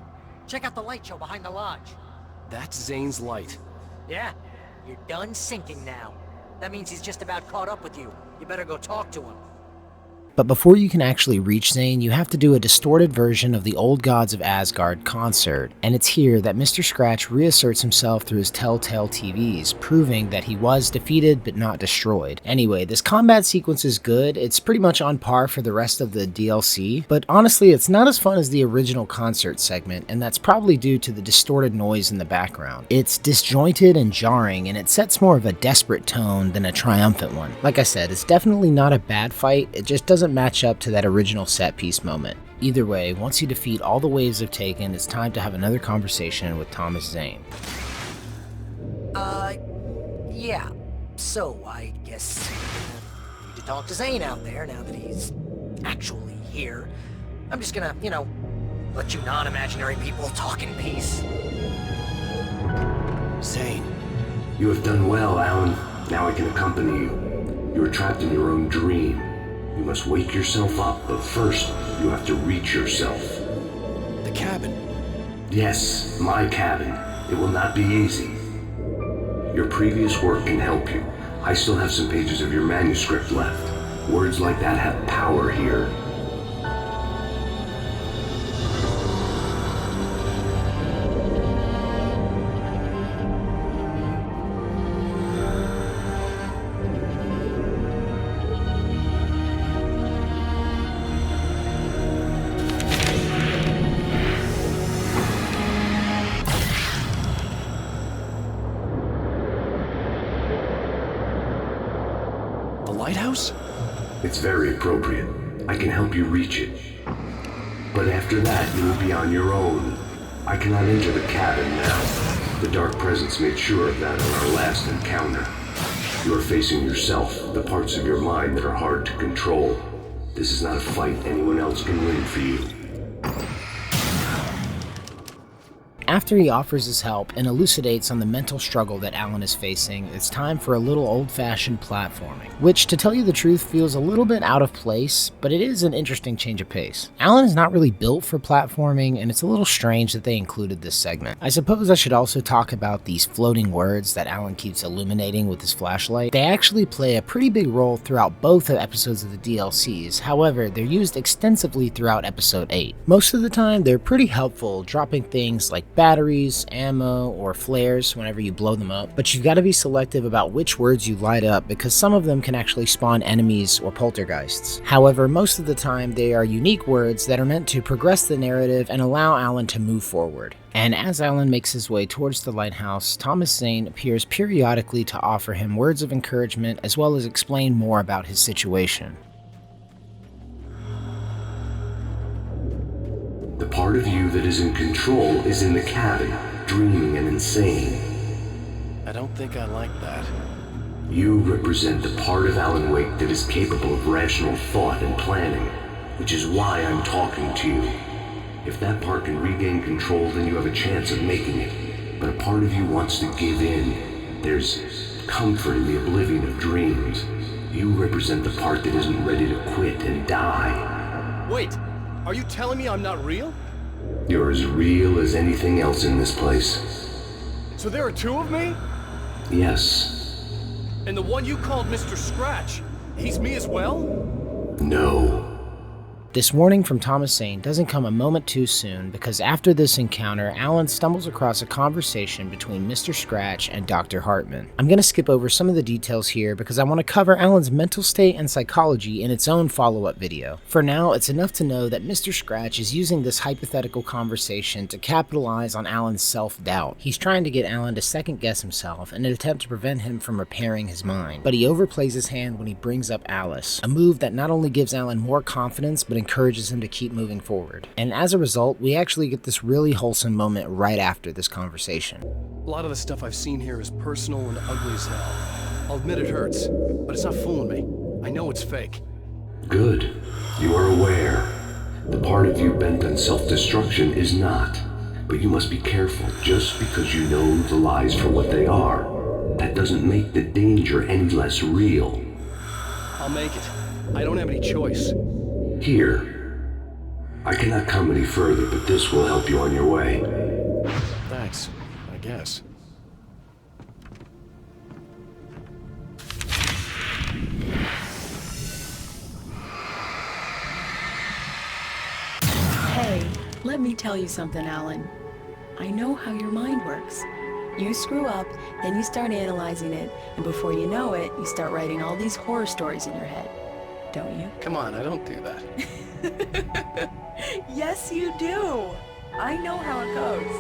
check out the light show behind the lodge. That's Zane's light. Yeah, you're done sinking now. That means he's just about caught up with you. You better go talk to him. But before you can actually reach Zane, you have to do a distorted version of the Old Gods of Asgard concert, and it's here that Mr. Scratch reasserts himself through his telltale TVs, proving that he was defeated but not destroyed. Anyway, this combat sequence is good. It's pretty much on par for the rest of the DLC, but honestly it's not as fun as the original concert segment, and that's probably due to the distorted noise in the background. It's disjointed and jarring, and it sets more of a desperate tone than a triumphant one. Like I said, it's definitely not a bad fight, it just doesn't match up to that original set piece moment. Either way, once you defeat all the waves of Taken, it's time to have another conversation with Thomas Zane. Yeah. So, I guess I need to talk to Zane out there now that he's actually here. I'm just gonna, let you non-imaginary people talk in peace. Zane. You have done well, Alan. Now I can accompany you. You are trapped in your own dream. You must wake yourself up, but first, you have to reach yourself. The cabin. Yes, my cabin. It will not be easy. Your previous work can help you. I still have some pages of your manuscript left. Words like that have power here. The lighthouse? It's very appropriate. I can help you reach it. But after that, you will be on your own. I cannot enter the cabin now. The Dark Presence made sure of that on our last encounter. You are facing yourself, the parts of your mind that are hard to control. This is not a fight anyone else can win for you. After he offers his help and elucidates on the mental struggle that Alan is facing, it's time for a little old-fashioned platforming, which, to tell you the truth, feels a little bit out of place, but it is an interesting change of pace. Alan is not really built for platforming, and it's a little strange that they included this segment. I suppose I should also talk about these floating words that Alan keeps illuminating with his flashlight. They actually play a pretty big role throughout both the episodes of the DLCs, however, they're used extensively throughout episode 8. Most of the time, they're pretty helpful, dropping things like batteries, ammo, or flares whenever you blow them up, but you've got to be selective about which words you light up because some of them can actually spawn enemies or poltergeists. However, most of the time they are unique words that are meant to progress the narrative and allow Alan to move forward. And as Alan makes his way towards the lighthouse, Thomas Zane appears periodically to offer him words of encouragement as well as explain more about his situation. The part of you that is in control is in the cabin, dreaming and insane. I don't think I like that. You represent the part of Alan Wake that is capable of rational thought and planning, which is why I'm talking to you. If that part can regain control, then you have a chance of making it. But a part of you wants to give in. There's comfort in the oblivion of dreams. You represent the part that isn't ready to quit and die. Wait! Are you telling me I'm not real? You're as real as anything else in this place. So there are two of me? Yes. And the one you called Mr. Scratch, he's me as well? No. This warning from Thomas Zane doesn't come a moment too soon because after this encounter, Alan stumbles across a conversation between Mr. Scratch and Dr. Hartman. I'm going to skip over some of the details here because I want to cover Alan's mental state and psychology in its own follow-up video. For now, it's enough to know that Mr. Scratch is using this hypothetical conversation to capitalize on Alan's self-doubt. He's trying to get Alan to second-guess himself in an attempt to prevent him from repairing his mind, but he overplays his hand when he brings up Alice, a move that not only gives Alan more confidence but encourages him to keep moving forward. And as a result, we actually get this really wholesome moment right after this conversation. A lot of the stuff I've seen here is personal and ugly as hell. I'll admit it hurts, but it's not fooling me. I know it's fake. Good. You are aware. The part of you bent on self-destruction is not. But you must be careful. Just because you know the lies for what they are, that doesn't make the danger any less real. I'll make it. I don't have any choice. Here. I cannot come any further, but this will help you on your way. Thanks, I guess. Hey, let me tell you something, Alan. I know how your mind works. You screw up, then you start analyzing it, and before you know it, you start writing all these horror stories in your head. Don't you? Come on, I don't do that. Yes, you do. I know how it goes.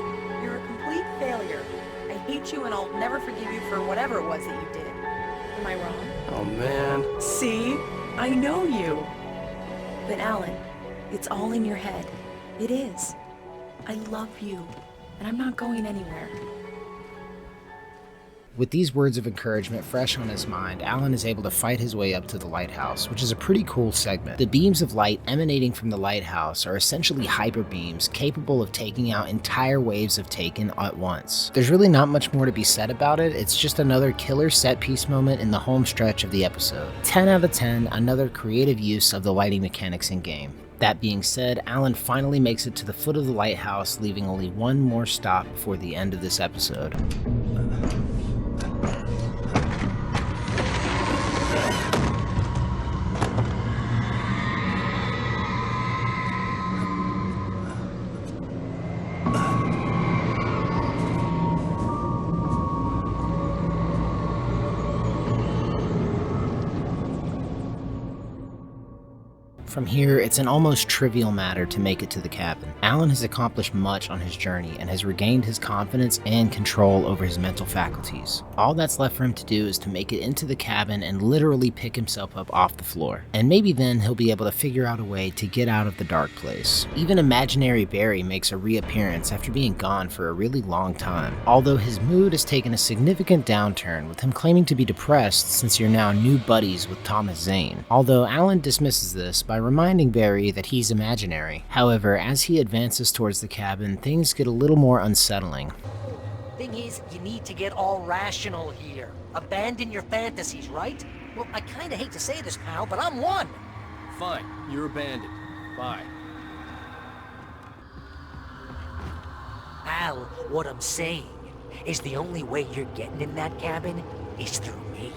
You're a complete failure. I hate you and I'll never forgive you for whatever it was that you did. Am I wrong? Oh man. See? I know you. But Alan, it's all in your head. It is. I love you, and I'm not going anywhere. With these words of encouragement fresh on his mind, Alan is able to fight his way up to the lighthouse, which is a pretty cool segment. The beams of light emanating from the lighthouse are essentially hyper beams capable of taking out entire waves of Taken at once. There's really not much more to be said about it, it's just another killer set piece moment in the home stretch of the episode. 10 out of 10, another creative use of the lighting mechanics in game. That being said, Alan finally makes it to the foot of the lighthouse, leaving only one more stop before the end of this episode. From here, it's an almost trivial matter to make it to the cabin. Alan has accomplished much on his journey and has regained his confidence and control over his mental faculties. All that's left for him to do is to make it into the cabin and literally pick himself up off the floor. And maybe then he'll be able to figure out a way to get out of the dark place. Even imaginary Barry makes a reappearance after being gone for a really long time, although his mood has taken a significant downturn, with him claiming to be depressed since you're now new buddies with Thomas Zane. Although Alan dismisses this by reminding Barry that he's imaginary. However, as he advances towards the cabin, things get a little more unsettling. Thing is, you need to get all rational here. Abandon your fantasies, right? Well, I kinda hate to say this, pal, but I'm one. Fine, you're abandoned. Bye. Al, what I'm saying is the only way you're getting in that cabin is through me.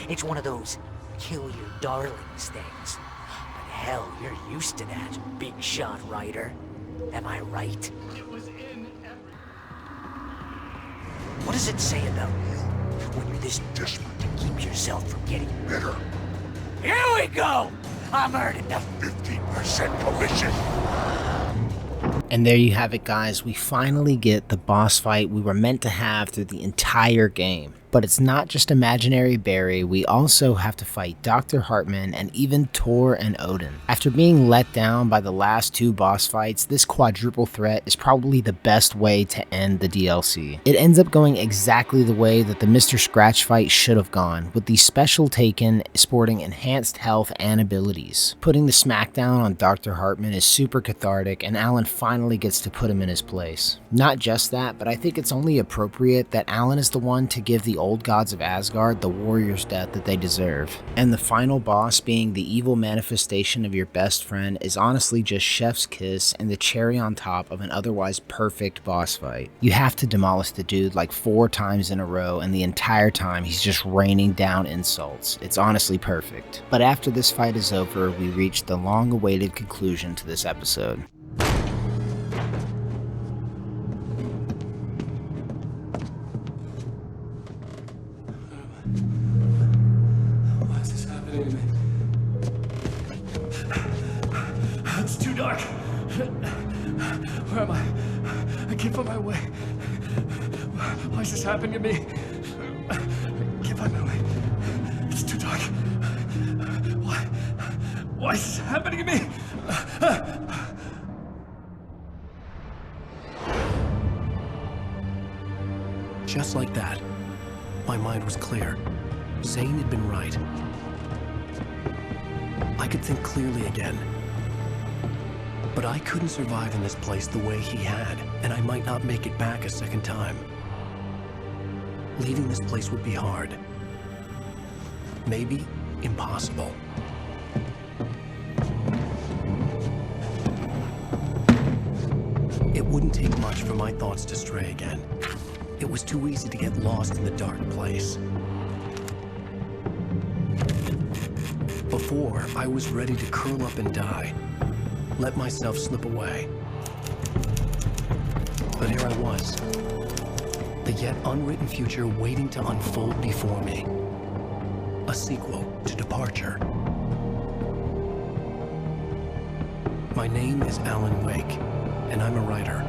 It's one of those kill your darlings things. But hell, you're used to that, big shot writer. Am I right? It was in What does it say about you when you're this desperate to keep yourself from getting bitter? Here we go! I'm earning the 15% commission. And there you have it, guys. We finally get the boss fight we were meant to have through the entire game. But it's not just imaginary Barry, we also have to fight Dr. Hartman and even Tor and Odin. After being let down by the last two boss fights, this quadruple threat is probably the best way to end the DLC. It ends up going exactly the way that the Mr. Scratch fight should have gone, with the special taken sporting enhanced health and abilities. Putting the smackdown on Dr. Hartman is super cathartic, and Alan finally gets to put him in his place. Not just that, but I think it's only appropriate that Alan is the one to give the old gods of Asgard the warrior's death that they deserve. And the final boss, being the evil manifestation of your best friend, is honestly just chef's kiss and the cherry on top of an otherwise perfect boss fight. You have to demolish the dude like 4 times in a row, and the entire time he's just raining down insults. It's honestly perfect. But after this fight is over, we reach the long-awaited conclusion to this episode. It's too dark. Where am I? I can't find my way. Why is this happening to me? I can't find my way. It's too dark. Why is this happening to me? Just like that, my mind was clear. Zane had been right. I could think clearly again. But I couldn't survive in this place the way he had, and I might not make it back a second time. Leaving this place would be hard. Maybe impossible. It wouldn't take much for my thoughts to stray again. It was too easy to get lost in the dark place. Before, I was ready to curl up and die. Let myself slip away. But here I was. The yet unwritten future waiting to unfold before me. A sequel to Departure. My name is Alan Wake, and I'm a writer.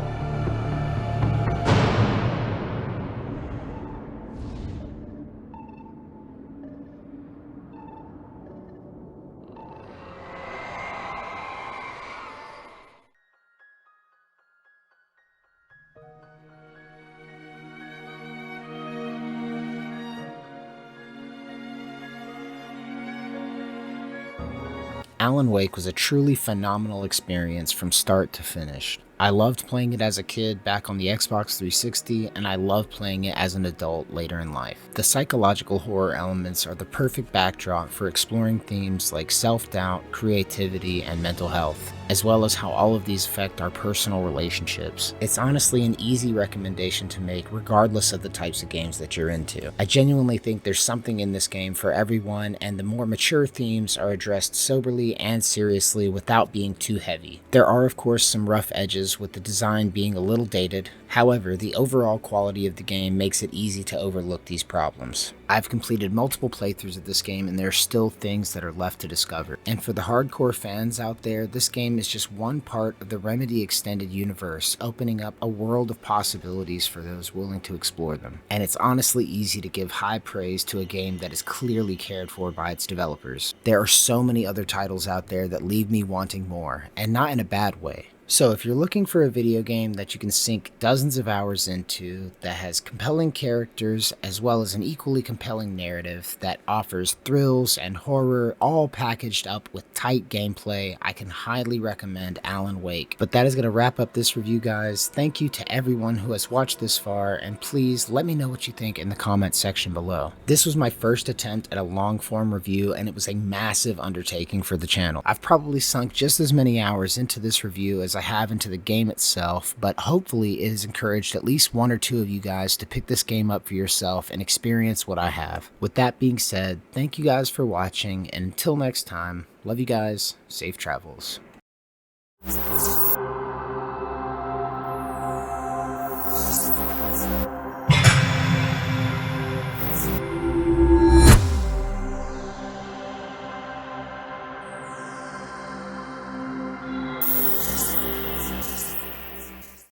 Alan Wake was a truly phenomenal experience from start to finish. I loved playing it as a kid back on the Xbox 360, and I love playing it as an adult later in life. The psychological horror elements are the perfect backdrop for exploring themes like self-doubt, creativity, and mental health, as well as how all of these affect our personal relationships. It's honestly an easy recommendation to make regardless of the types of games that you're into. I genuinely think there's something in this game for everyone, and the more mature themes are addressed soberly and seriously without being too heavy. There are of course some rough edges, with the design being a little dated, However, the overall quality of the game makes it easy to overlook these problems. I've completed multiple playthroughs of this game and there are still things that are left to discover. And for the hardcore fans out there, this game is just one part of the Remedy extended universe, opening up a world of possibilities for those willing to explore them. And it's honestly easy to give high praise to a game that is clearly cared for by its developers. There are so many other titles out there that leave me wanting more, and not in a bad way. So if you're looking for a video game that you can sink dozens of hours into, that has compelling characters as well as an equally compelling narrative that offers thrills and horror all packaged up with tight gameplay, I can highly recommend Alan Wake. But that is going to wrap up this review, guys. Thank you to everyone who has watched this far, and please let me know what you think in the comments section below. This was my first attempt at a long form review and it was a massive undertaking for the channel. I've probably sunk just as many hours into this review as I have into the game itself, but hopefully it has encouraged at least one or two of you guys to pick this game up for yourself and experience what I have. With that being said, thank you guys for watching, and until next time, love you guys, safe travels.